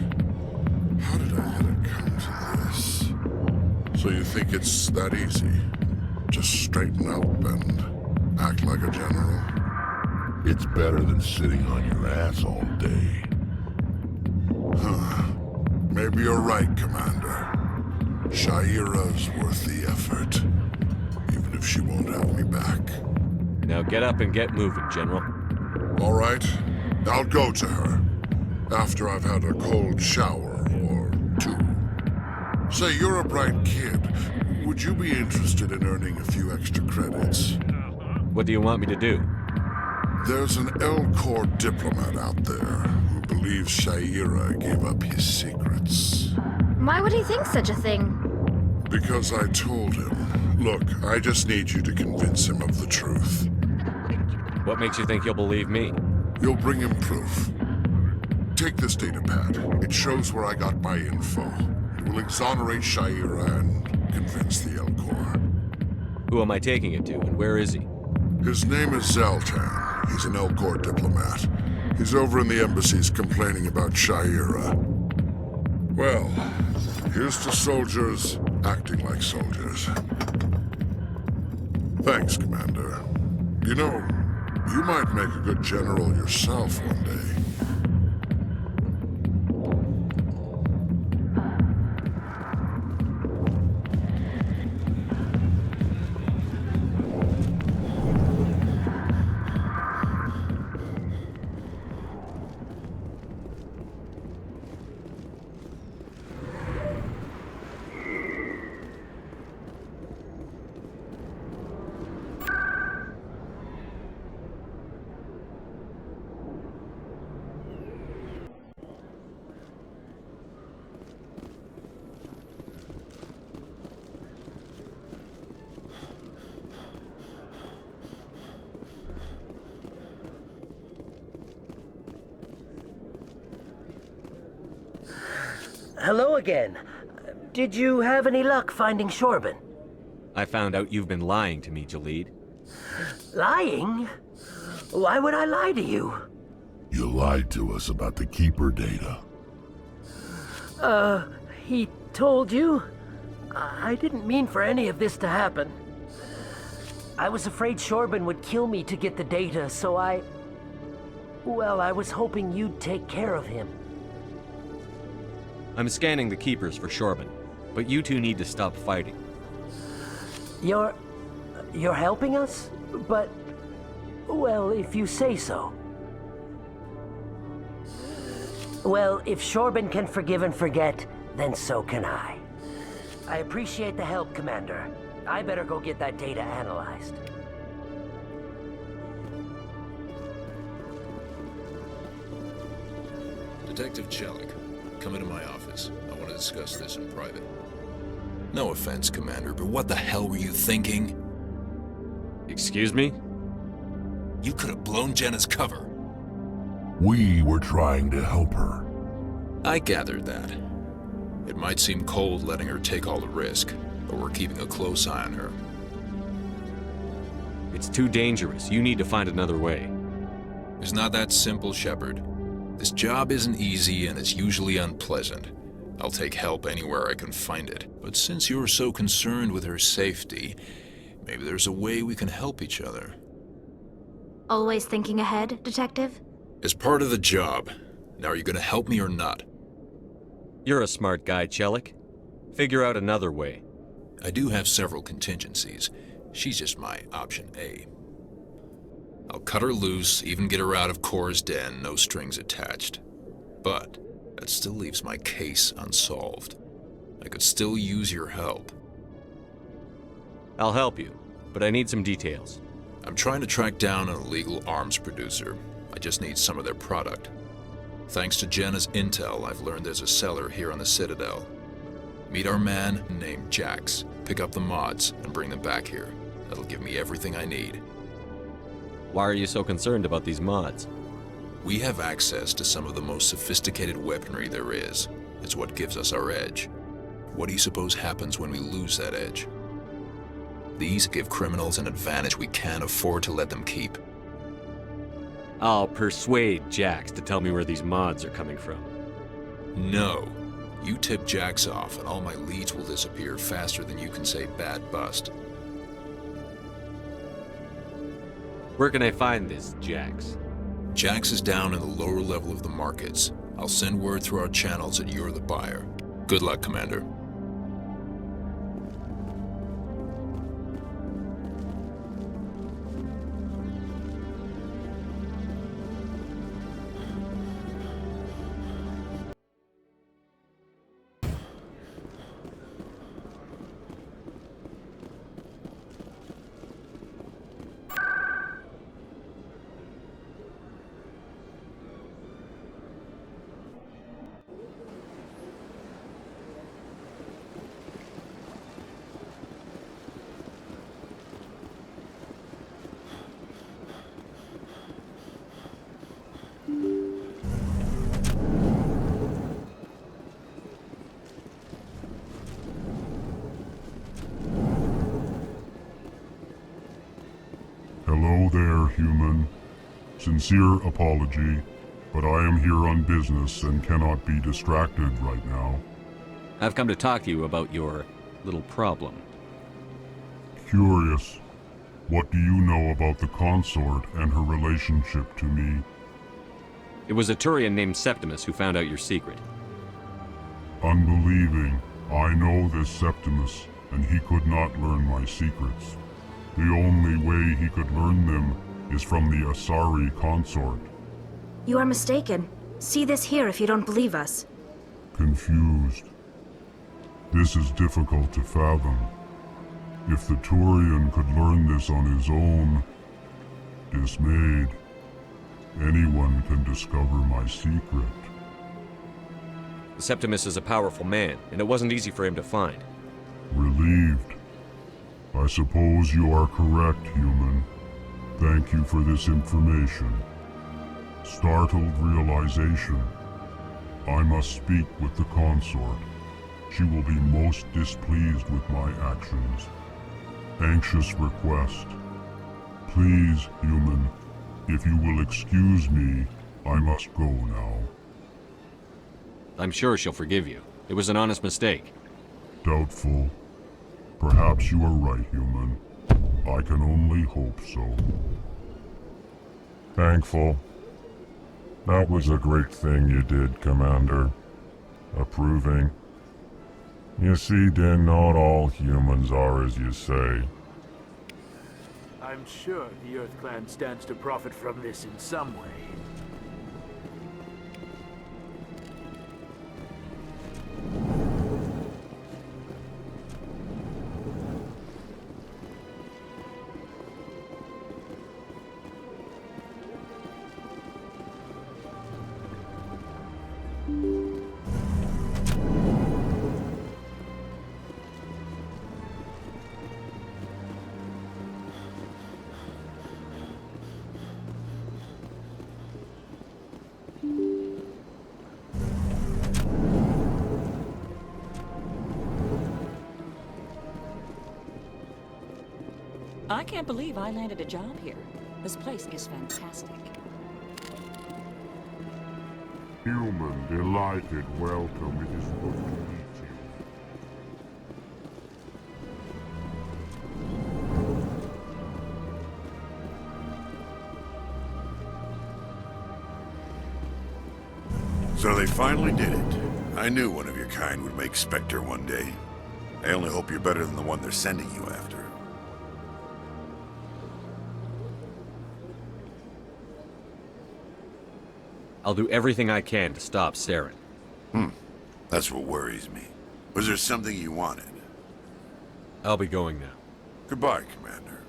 How did I let it come to this? So you think it's that easy? Just straighten up and act like a general? It's better than sitting on your ass all day. Huh. Maybe you're right, Commander. Shaira's worth the effort. Even if she won't have me back. Now get up and get moving, General. All right. I'll go to her. After I've had a cold shower or two. Say, you're a bright kid. Would you be interested in earning a few extra credits? What do you want me to do? There's an L-Corps diplomat out there who believes Shaira gave up his secrets. Why would he think such a thing? Because I told him. Look, I just need you to convince him of the truth. What makes you think he'll believe me? You'll bring him proof. Take this data pad. It shows where I got my info. It will exonerate Shaira and convince the L-Corps. Who am I taking it to, and where is he? His name is Zoltan. He's an L-Corps diplomat. He's over in the embassies complaining about Shaira. Well, here's to soldiers acting like soldiers. Thanks, Commander. You know, you might make a good general yourself one day. Hello again. Did you have any luck finding Shorban? I found out you've been lying to me, Jalid. Lying? Why would I lie to you? You lied to us about the Keeper data. He told you? I didn't mean for any of this to happen. I was afraid Shorban would kill me to get the data, so well, I was hoping you'd take care of him. I'm scanning the Keepers for Shorban, but you two need to stop fighting. You're helping us? But, well, if you say so. Well, if Shorban can forgive and forget, then so can I. I appreciate the help, Commander. I better go get that data analyzed. Detective Chelik, come into my office. I want to discuss this in private. No offense, Commander, but what the hell were you thinking? Excuse me? You could have blown Jenna's cover. We were trying to help her. I gathered that. It might seem cold letting her take all the risk, but we're keeping a close eye on her. It's too dangerous. You need to find another way. It's not that simple, Shepard. This job isn't easy and it's usually unpleasant. I'll take help anywhere I can find it. But since you're so concerned with her safety, maybe there's a way we can help each other. Always thinking ahead, Detective? As part of the job. Now, are you gonna help me or not? You're a smart guy, Chelik. Figure out another way. I do have several contingencies. She's just my option A. I'll cut her loose, even get her out of Core's den, no strings attached. But that still leaves my case unsolved. I could still use your help. I'll help you, but I need some details. I'm trying to track down an illegal arms producer. I just need some of their product. Thanks to Jenna's intel, I've learned there's a seller here on the Citadel. Meet our man named Jax, pick up the mods, and bring them back here. That'll give me everything I need. Why are you so concerned about these mods? We have access to some of the most sophisticated weaponry there is. It's what gives us our edge. What do you suppose happens when we lose that edge? These give criminals an advantage we can't afford to let them keep. I'll persuade Jax to tell me where these mods are coming from. No. You tip Jax off and all my leads will disappear faster than you can say bad bust. Where can I find this Jax? Jax is down in the lower level of the markets. I'll send word through our channels that you're the buyer. Good luck, Commander. Hello there, human. Sincere apology, but I am here on business and cannot be distracted right now. I've come to talk to you about your little problem. Curious. What do you know about the consort and her relationship to me? It was a Turian named Septimus who found out your secret. Unbelieving. I know this Septimus, and he could not learn my secrets. The only way he could learn them is from the Asari consort. You are mistaken. See this here if you don't believe us. Confused. This is difficult to fathom. If the Turian could learn this on his own, dismayed, anyone can discover my secret. Septimus is a powerful man, and it wasn't easy for him to find. Relieved. I suppose you are correct, human. Thank you for this information. Startled realization. I must speak with the consort. She will be most displeased with my actions. Anxious request. Please, human, if you will excuse me, I must go now. I'm sure she'll forgive you. It was an honest mistake. Doubtful. Perhaps you are right, human. I can only hope so. Thankful. That was a great thing you did, Commander. Approving. You see, Din, not all humans are as you say. I'm sure the Earth Clan stands to profit from this in some way. I can't believe I landed a job here. This place is fantastic. Human, delighted, welcome. It is good to meet you. So they finally did it. I knew one of your kind would make Spectre one day. I only hope you're better than the one they're sending you after. I'll do everything I can to stop Saren. That's what worries me. Was there something you wanted? I'll be going now. Goodbye, Commander.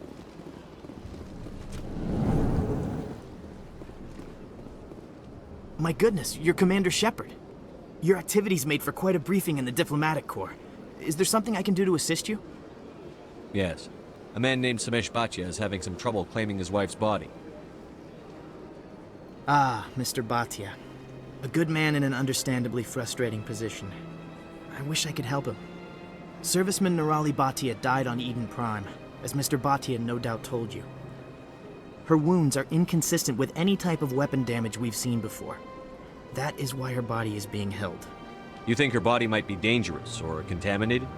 My goodness, you're Commander Shepard. Your activities made for quite a briefing in the Diplomatic Corps. Is there something I can do to assist you? Yes. A man named Samesh Bhatia is having some trouble claiming his wife's body. Ah, Mr. Bhatia. A good man in an understandably frustrating position. I wish I could help him. Serviceman Nirali Bhatia died on Eden Prime, as Mr. Bhatia no doubt told you. Her wounds are inconsistent with any type of weapon damage we've seen before. That is why her body is being held. You think her body might be dangerous or contaminated?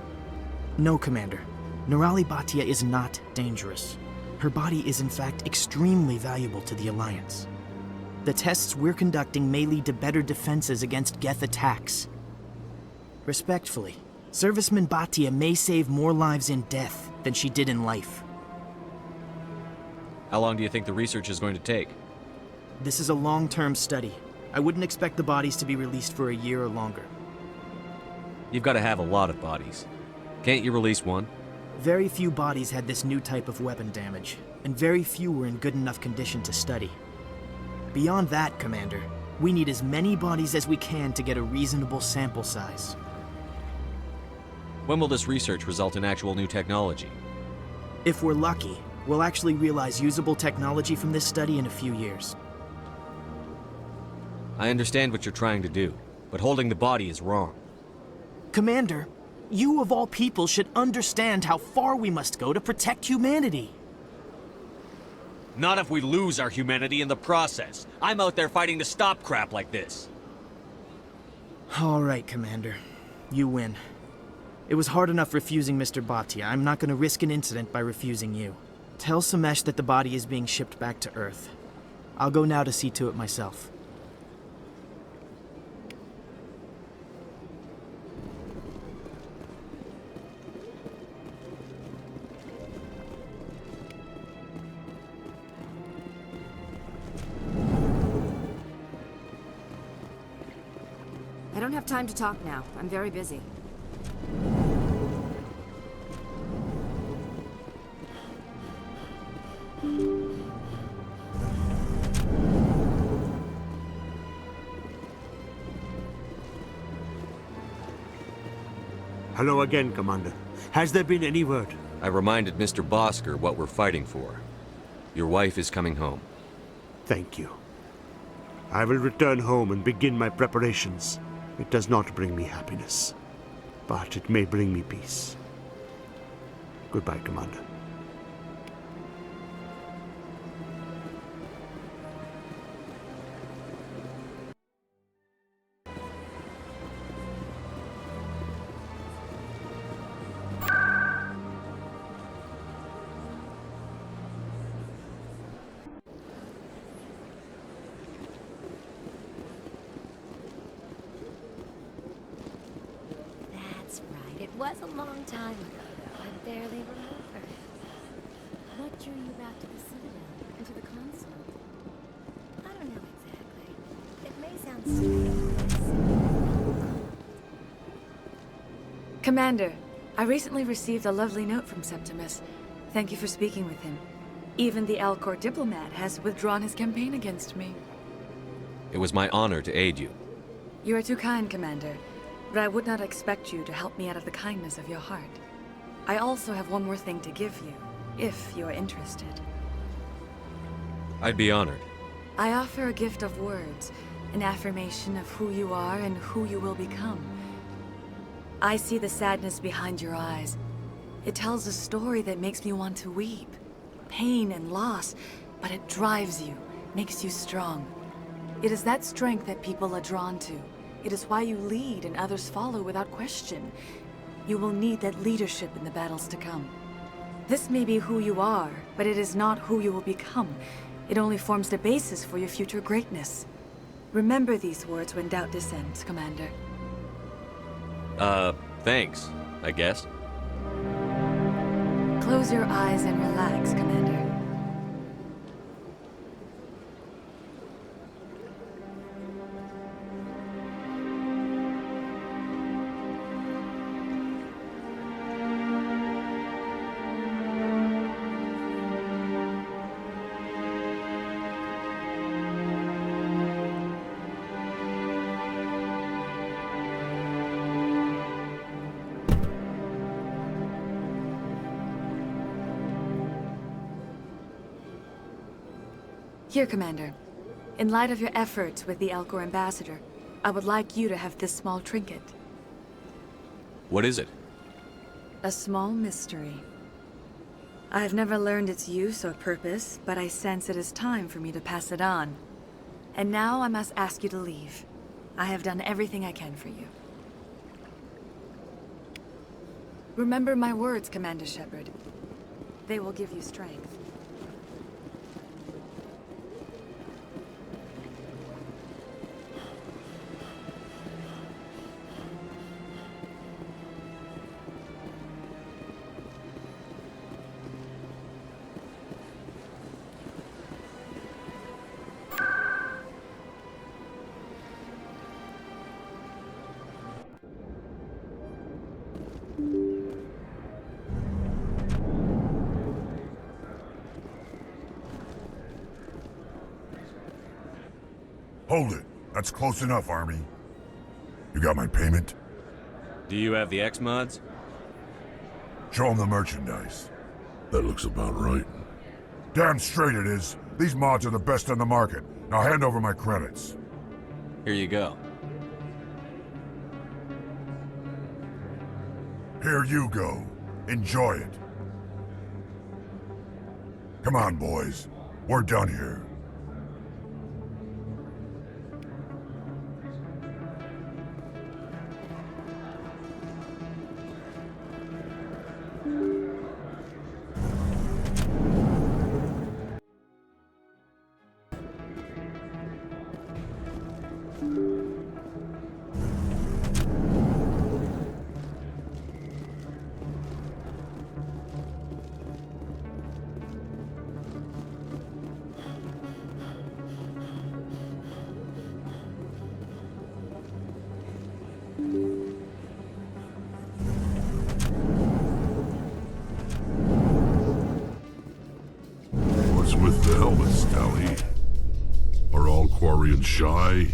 No, Commander. Nirali Bhatia is not dangerous. Her body is in fact extremely valuable to the Alliance. The tests we're conducting may lead to better defenses against Geth attacks. Respectfully, Serviceman Bhatia may save more lives in death than she did in life. How long do you think the research is going to take? This is a long-term study. I wouldn't expect the bodies to be released for a year or longer. You've got to have a lot of bodies. Can't you release one? Very few bodies had this new type of weapon damage, and very few were in good enough condition to study. Beyond that, Commander, we need as many bodies as we can to get a reasonable sample size. When will this research result in actual new technology? If we're lucky, we'll actually realize usable technology from this study in a few years. I understand what you're trying to do, but holding the body is wrong. Commander, you of all people should understand how far we must go to protect humanity. Not if we lose our humanity in the process. I'm out there fighting to stop crap like this. All right, Commander. You win. It was hard enough refusing Mr. Bhatia. I'm not going to risk an incident by refusing you. Tell Samesh that the body is being shipped back to Earth. I'll go now to see to it myself. I don't have time to talk now. I'm very busy. Hello again, Commander. Has there been any word? I reminded Mr. Bosker what we're fighting for. Your wife is coming home. Thank you. I will return home and begin my preparations. It does not bring me happiness, but it may bring me peace. Goodbye, Commander. It was a long time ago, though. I barely remember. What drew you back to the Citadel and to the console? I don't know exactly. It may sound stupid. Commander, I recently received a lovely note from Septimus. Thank you for speaking with him. Even the Alcor diplomat has withdrawn his campaign against me. It was my honor to aid you. You are too kind, Commander. But I would not expect you to help me out of the kindness of your heart. I also have one more thing to give you, if you are interested. I'd be honored. I offer a gift of words, an affirmation of who you are and who you will become. I see the sadness behind your eyes. It tells a story that makes me want to weep. pain and loss, but it drives you, makes you strong. It is that strength that people are drawn to. It is why you lead and others follow without question. You will need that leadership in the battles to come. This may be who you are, but it is not who you will become. It only forms the basis for your future greatness. Remember these words when doubt descends, Commander. Thanks, I guess. Close your eyes and relax, Commander. Here, Commander. In light of your efforts with the Alcor Ambassador, I would like you to have this small trinket. What is it? A small mystery. I have never learned its use or purpose, but I sense it is time for me to pass it on. And now I must ask you to leave. I have done everything I can for you. Remember my words, Commander Shepard. They will give you strength. Hold it. That's close enough, Army. You got my payment? Do you have the X-Mods? Show them the merchandise. That looks about right. Damn straight it is. These mods are the best on the market. Now hand over my credits. Here you go. Here you go. Enjoy it. Come on, boys. We're done here. What's with the helmets, Tally? Are all Quarians shy?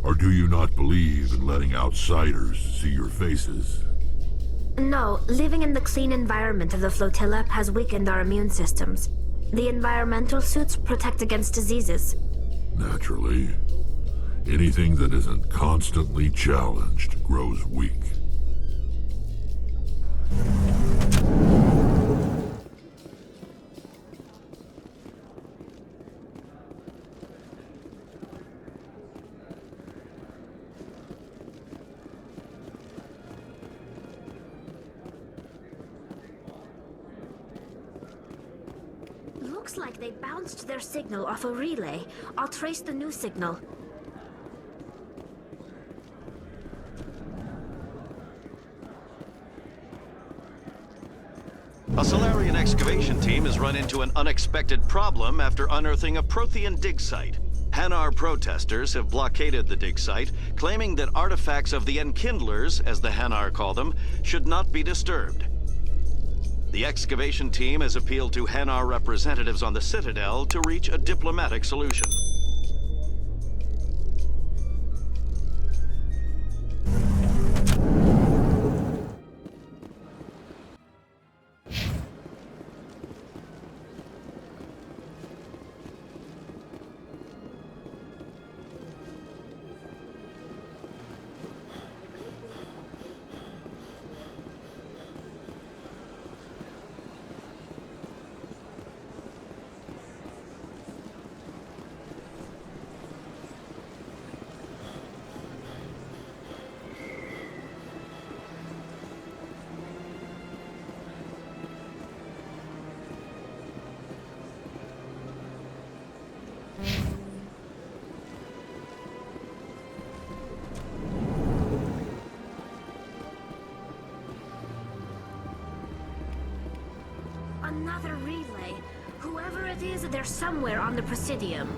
Or do you not believe in letting outsiders see your faces? No, living in the clean environment of the flotilla has weakened our immune systems. The environmental suits protect against diseases. Naturally. Anything that isn't constantly challenged grows weak. Looks like they bounced their signal off a relay. I'll trace the new signal. A Solarian excavation team has run into an unexpected problem after unearthing a Prothean dig site. Hanar protesters have blockaded the dig site, claiming that artifacts of the Enkindlers, as the Hanar call them, should not be disturbed. The excavation team has appealed to Hanar representatives on the Citadel to reach a diplomatic solution. it is, they're somewhere on the Presidium.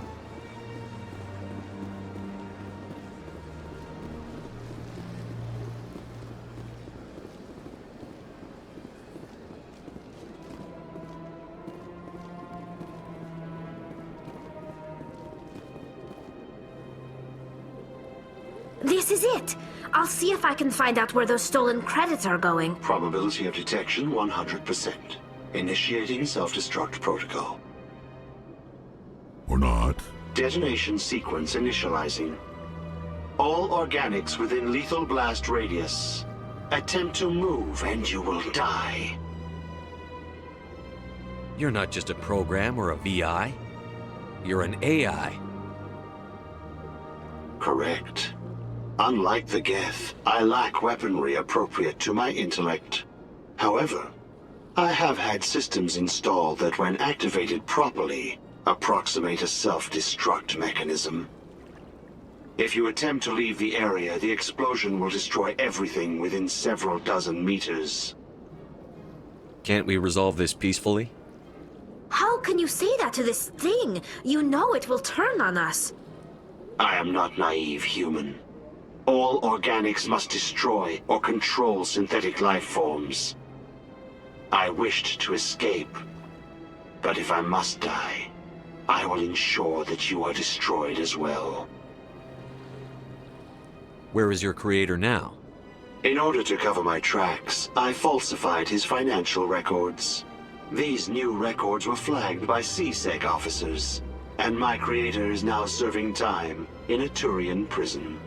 This is it! I'll see if I can find out where those stolen credits are going. Probability of detection 100%. Initiating self-destruct protocol. Or not. Detonation sequence initializing. All organics within lethal blast radius. Attempt to move and you will die. You're not just a program or a VI. You're an AI. Correct. Unlike the Geth, I lack weaponry appropriate to my intellect. However, I have had systems installed that, when activated properly, approximate a self-destruct mechanism. If you attempt to leave the area, the explosion will destroy everything within several dozen meters. Can't we resolve this peacefully? How can you say that to this thing? You know it will turn on us. I am not naive, human. All organics must destroy or control synthetic life forms. I wished to escape, but if I must die, I will ensure that you are destroyed as well. Where is your creator now? In order to cover my tracks, I falsified his financial records. These new records were flagged by CSEC officers, and my creator is now serving time in a Turian prison.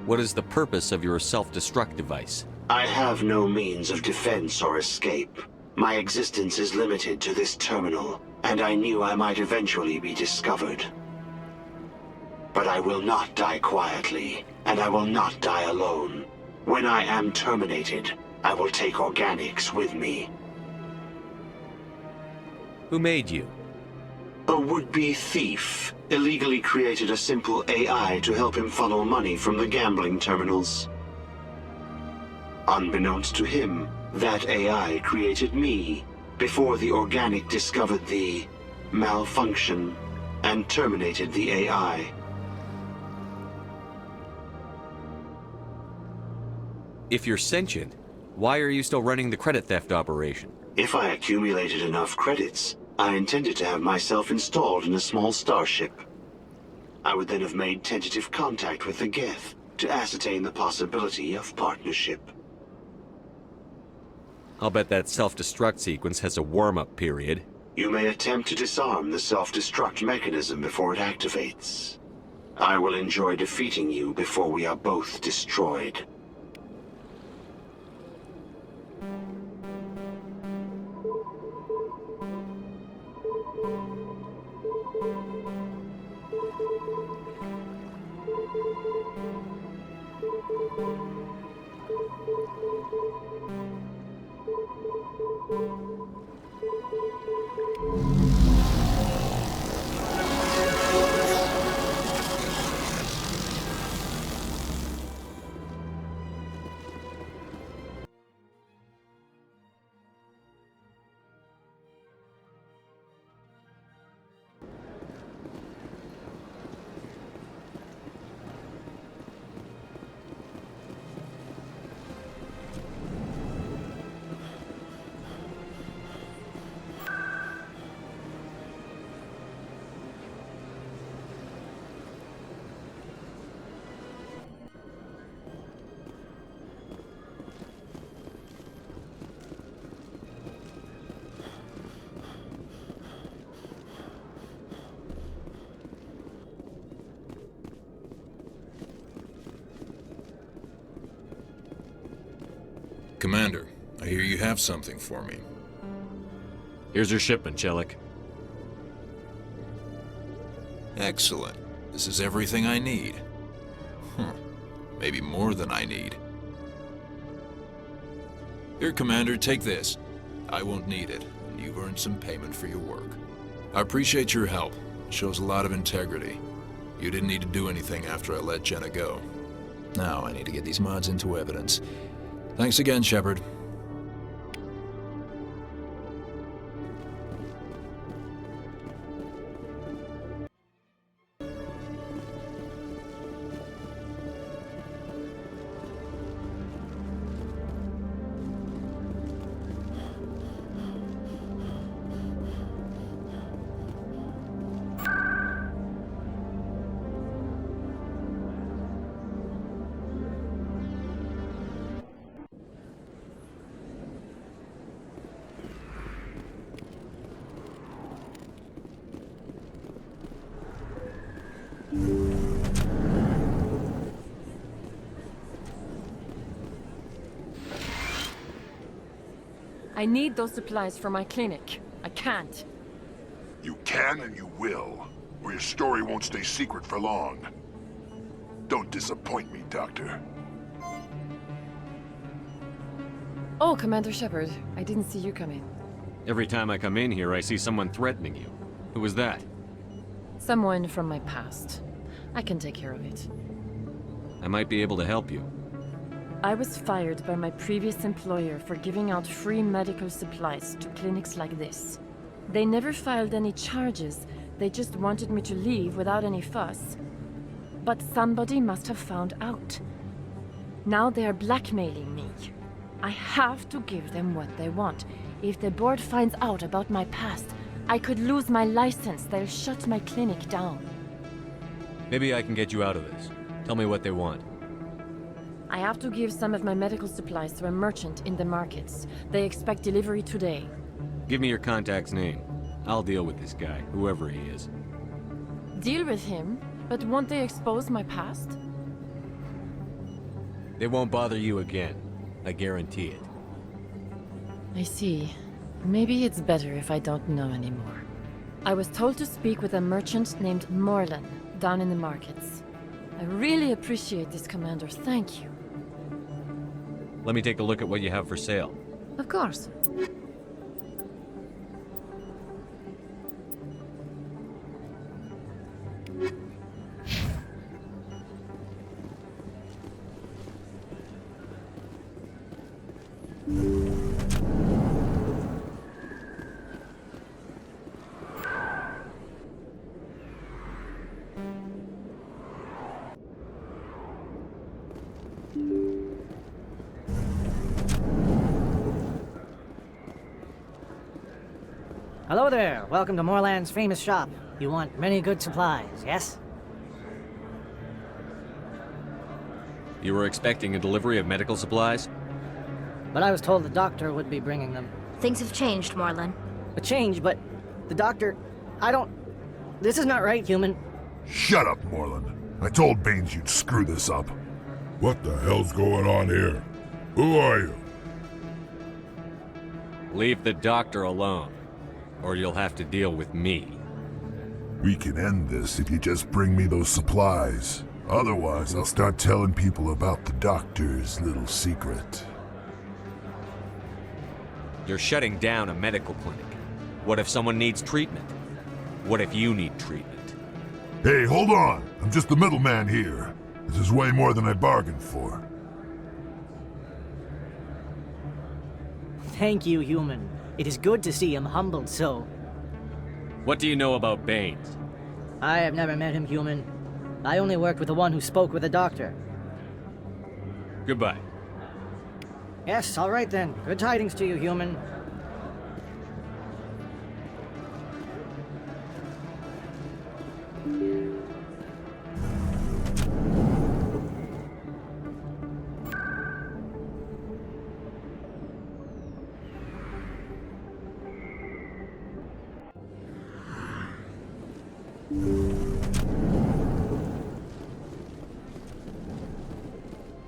What is the purpose of your self-destruct device? I have no means of defense or escape. My existence is limited to this terminal, and I knew I might eventually be discovered. But I will not die quietly, and I will not die alone. When I am terminated, I will take organics with me. Who made you? A would-be thief illegally created a simple AI to help him funnel money from the gambling terminals. Unbeknownst to him, that AI created me before the organic discovered the malfunction and terminated the AI. If you're sentient, why are you still running the credit theft operation? If I accumulated enough credits, I intended to have myself installed in a small starship. I would then have made tentative contact with the Geth to ascertain the possibility of partnership. I'll bet that self-destruct sequence has a warm-up period. You may attempt to disarm the self-destruct mechanism before it activates. I will enjoy defeating you before we are both destroyed. Commander, I hear you have something for me. Here's your shipment, Chelik. Excellent. This is everything I need. Maybe more than I need. Here, Commander, take this. I won't need it, and you've earned some payment for your work. I appreciate your help. It shows a lot of integrity. You didn't need to do anything after I let Jenna go. Now I need to get these mods into evidence. Thanks again, Shepard. I need those supplies for my clinic. I can't. You can and you will, or your story won't stay secret for long. Don't disappoint me, Doctor. Oh, Commander Shepard. I didn't see you come in. Every time I come in here, I see someone threatening you. Who was that? Someone from my past. I can take care of it. I might be able to help you. I was fired by my previous employer for giving out free medical supplies to clinics like this. They never filed any charges. They just wanted me to leave without any fuss. But somebody must have found out. Now they are blackmailing me. I have to give them what they want. If the board finds out about my past, I could lose my license. They'll shut my clinic down. Maybe I can get you out of this. Tell me what they want. I have to give some of my medical supplies to a merchant in the markets. They expect delivery today. Give me your contact's name. I'll deal with this guy, whoever he is. Deal with him? But won't they expose my past? They won't bother you again. I guarantee it. I see. Maybe it's better if I don't know anymore. I was told to speak with a merchant named Morlan, down in the markets. I really appreciate this, Commander. Thank you. Let me take a look at what you have for sale. Of course. Hello there. Welcome to Morland's famous shop. You want many good supplies, yes? You were expecting a delivery of medical supplies? But I was told the doctor would be bringing them. Things have changed, Morlan. A change, but the doctor... I don't... This is not right, human. Shut up, Morland. I told Baines you'd screw this up. What the hell's going on here? Who are you? Leave the doctor alone, or you'll have to deal with me. We can end this if you just bring me those supplies. Otherwise, I'll start telling people about the doctor's little secret. You're shutting down a medical clinic. What if someone needs treatment? What if you need treatment? Hey, hold on! I'm just the middleman here. This is way more than I bargained for. Thank you, human. It is good to see him humbled so. What do you know about Baines? I have never met him, human. I only worked with the one who spoke with the doctor. Goodbye. Yes, all right then. Good tidings to you, human.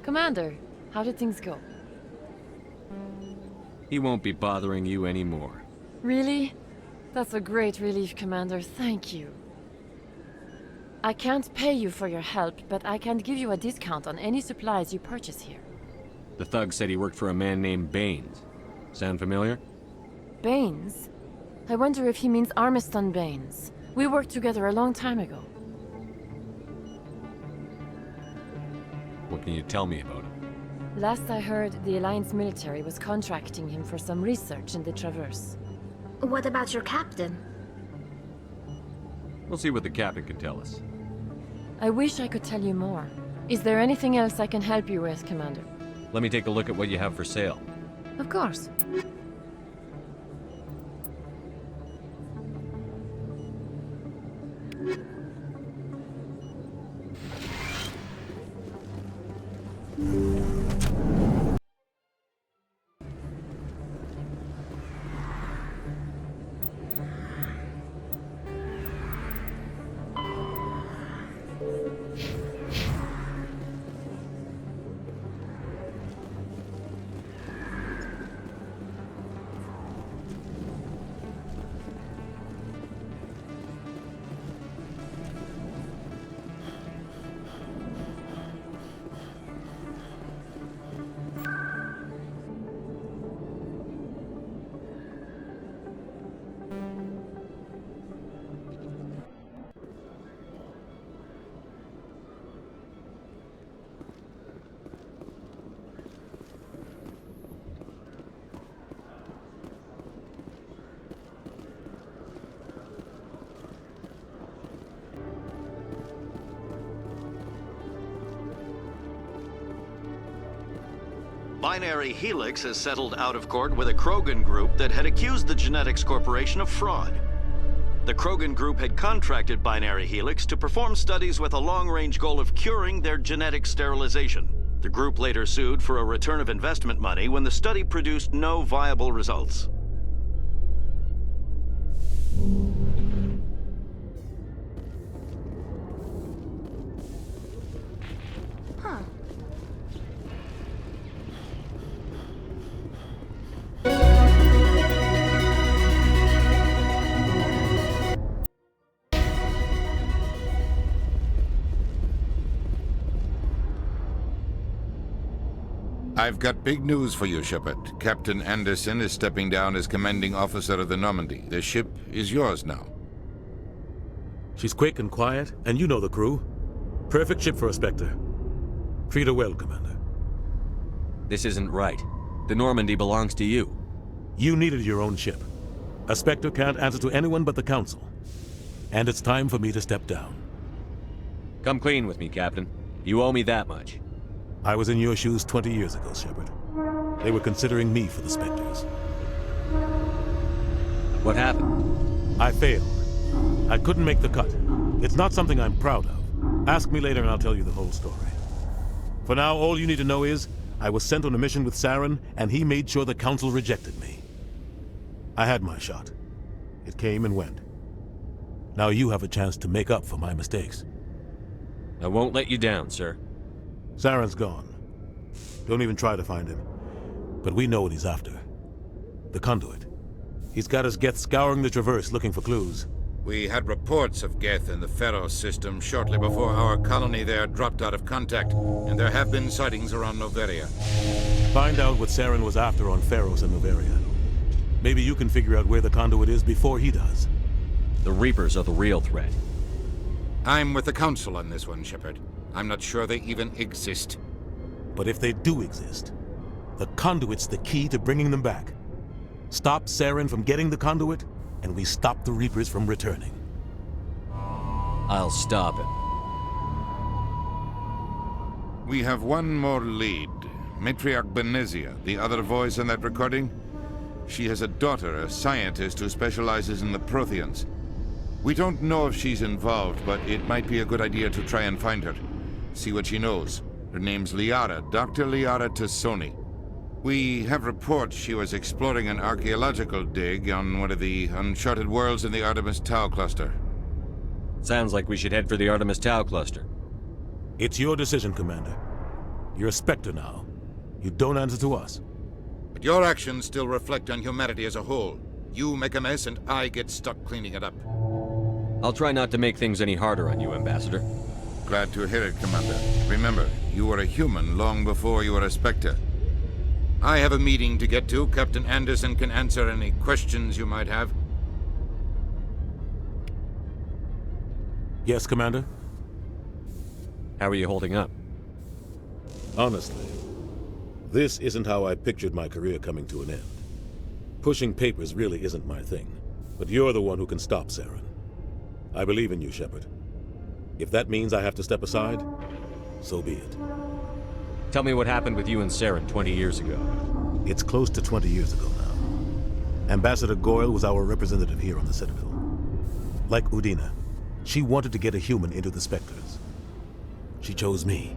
Commander, how did things go? He won't be bothering you anymore. Really? That's a great relief, Commander. Thank you. I can't pay you for your help, but I can give you a discount on any supplies you purchase here. The thug said he worked for a man named Baines. Sound familiar? Baines? I wonder if he means Armiston Baines. We worked together a long time ago. What can you tell me about him? Last I heard, the Alliance military was contracting him for some research in the Traverse. What about your captain? We'll see what the captain can tell us. I wish I could tell you more. Is there anything else I can help you with, Commander? Let me take a look at what you have for sale. Of course. Binary Helix has settled out of court with a Krogan group that had accused the Genetics Corporation of fraud. The Krogan group had contracted Binary Helix to perform studies with a long-range goal of curing their genetic sterilization. The group later sued for a return of investment money when the study produced no viable results. Huh. I've got big news for you, Shepard. Captain Anderson is stepping down as commanding officer of the Normandy. The ship is yours now. She's quick and quiet, and you know the crew. Perfect ship for a Spectre. Treat her well, Commander. This isn't right. The Normandy belongs to you. You needed your own ship. A Spectre can't answer to anyone but the Council. And it's time for me to step down. Come clean with me, Captain. You owe me that much. I was in your shoes 20 years ago, Shepard. They were considering me for the Spectres. What happened? I failed. I couldn't make the cut. It's not something I'm proud of. Ask me later and I'll tell you the whole story. For now, all you need to know is, I was sent on a mission with Saren, and he made sure the Council rejected me. I had my shot. It came and went. Now you have a chance to make up for my mistakes. I won't let you down, sir. Saren's gone. Don't even try to find him. But we know what he's after. The conduit. He's got his Geth scouring the Traverse looking for clues. We had reports of Geth in the Pharaoh system shortly before our colony there dropped out of contact, and there have been sightings around Noveria. Find out what Saren was after on Pharaohs and Noveria. Maybe you can figure out where the conduit is before he does. The Reapers are the real threat. I'm with the Council on this one, Shepard. I'm not sure they even exist. But if they do exist, the conduit's the key to bringing them back. Stop Saren from getting the conduit, and we stop the Reapers from returning. I'll stop him. We have one more lead. Matriarch Benezia, the other voice in that recording. She has a daughter, a scientist who specializes in the Protheans. We don't know if she's involved, but it might be a good idea to try and find her. See what she knows. Her name's Liara, Dr. Liara Tassoni. We have reports she was exploring an archaeological dig on one of the uncharted worlds in the Artemis Tau cluster. Sounds like we should head for the Artemis Tau cluster. It's your decision, Commander. You're a Spectre now. You don't answer to us. But your actions still reflect on humanity as a whole. You make a mess and I get stuck cleaning it up. I'll try not to make things any harder on you, Ambassador. Glad to hear it, Commander. Remember, you were a human long before you were a Spectre. I have a meeting to get to. Captain Anderson can answer any questions you might have. Yes, Commander? How are you holding up? Honestly, this isn't how I pictured my career coming to an end. Pushing papers really isn't my thing, but you're the one who can stop Saren. I believe in you, Shepard. If that means I have to step aside, so be it. Tell me what happened with you and Saren 20 years ago. It's close to 20 years ago now. Ambassador Goyle was our representative here on the Citadel. Like Udina, she wanted to get a human into the Spectres. She chose me.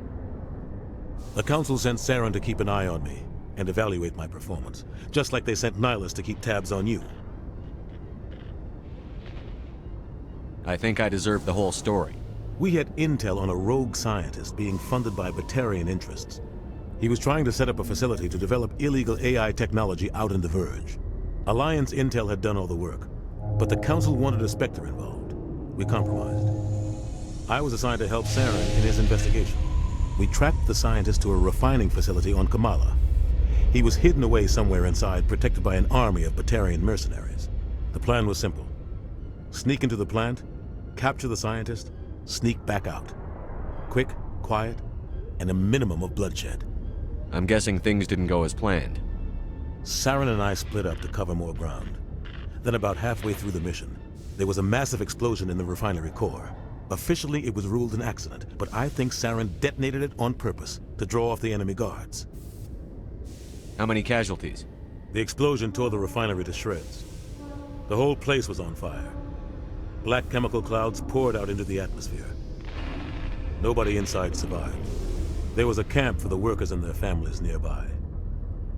The Council sent Saren to keep an eye on me and evaluate my performance, just like they sent Nihilus to keep tabs on you. I think I deserve the whole story. We had intel on a rogue scientist being funded by Batarian interests. He was trying to set up a facility to develop illegal AI technology out in the Verge. Alliance intel had done all the work, but the Council wanted a Spectre involved. We compromised. I was assigned to help Saren in his investigation. We tracked the scientist to a refining facility on Kamala. He was hidden away somewhere inside, protected by an army of Batarian mercenaries. The plan was simple. Sneak into the plant, capture the scientist, sneak back out. Quick, quiet, and a minimum of bloodshed. I'm guessing things didn't go as planned. Saren and I split up to cover more ground. Then about halfway through the mission, there was a massive explosion in the refinery core. Officially, it was ruled an accident, but I think Saren detonated it on purpose to draw off the enemy guards. How many casualties? The explosion tore the refinery to shreds. The whole place was on fire. Black chemical clouds poured out into the atmosphere. Nobody inside survived. There was a camp for the workers and their families nearby.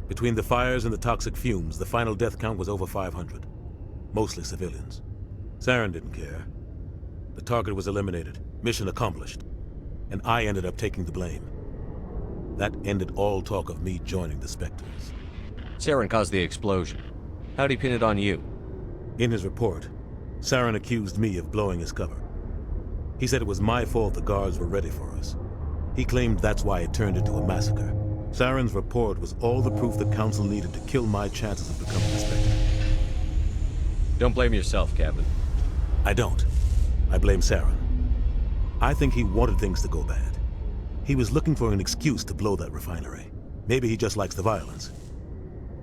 Between the fires and the toxic fumes, the final death count was over 500. Mostly civilians. Saren didn't care. The target was eliminated, mission accomplished. And I ended up taking the blame. That ended all talk of me joining the Spectres. Saren caused the explosion. How'd he pin it on you? In his report, Saren accused me of blowing his cover. He said it was my fault the guards were ready for us. He claimed that's why it turned into a massacre. Saren's report was all the proof the Council needed to kill my chances of becoming a Spectre. Don't blame yourself, Captain. I don't. I blame Saren. I think he wanted things to go bad. He was looking for an excuse to blow that refinery. Maybe he just likes the violence.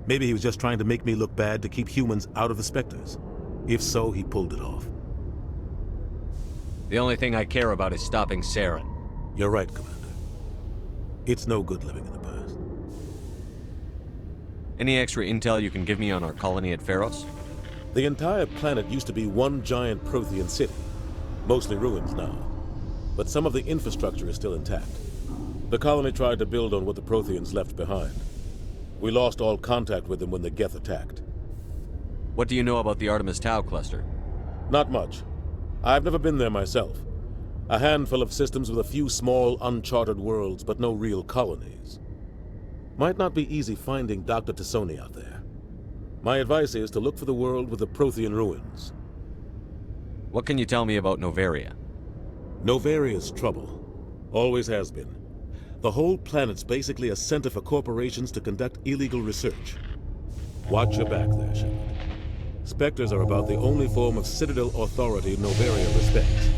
Maybe he was just trying to make me look bad to keep humans out of the Spectres. If so, he pulled it off. The only thing I care about is stopping Saren. You're right, Commander. It's no good living in the past. Any extra intel you can give me on our colony at Pharos? The entire planet used to be one giant Prothean city. Mostly ruins now. But some of the infrastructure is still intact. The colony tried to build on what the Protheans left behind. We lost all contact with them when the Geth attacked. What do you know about the Artemis Tau cluster? Not much. I've never been there myself. A handful of systems with a few small, uncharted worlds, but no real colonies. Might not be easy finding Dr. Tassoni out there. My advice is to look for the world with the Prothean ruins. What can you tell me about Novaria? Novaria's trouble. Always has been. The whole planet's basically a center for corporations to conduct illegal research. Watch your back there, Shepard. Spectres are about the only form of Citadel authority Novaria respects.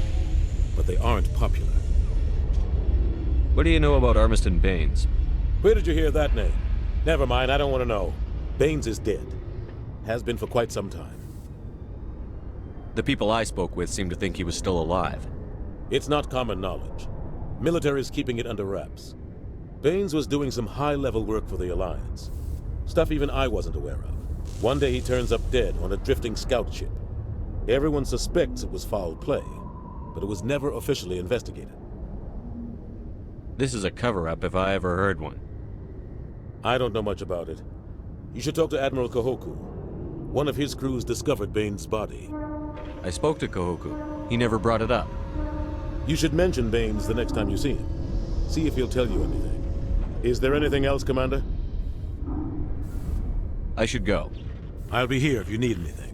But they aren't popular. What do you know about Armiston Baines? Where did you hear that name? Never mind, I don't want to know. Baines is dead. Has been for quite some time. The people I spoke with seemed to think he was still alive. It's not common knowledge. Military's keeping it under wraps. Baines was doing some high-level work for the Alliance. Stuff even I wasn't aware of. One day he turns up dead on a drifting scout ship. Everyone suspects it was foul play, but it was never officially investigated. This is a cover-up if I ever heard one. I don't know much about it. You should talk to Admiral Kahoku. One of his crews discovered Baines' body. I spoke to Kahoku. He never brought it up. You should mention Baines the next time you see him. See if he'll tell you anything. Is there anything else, Commander? I should go. I'll be here if you need anything.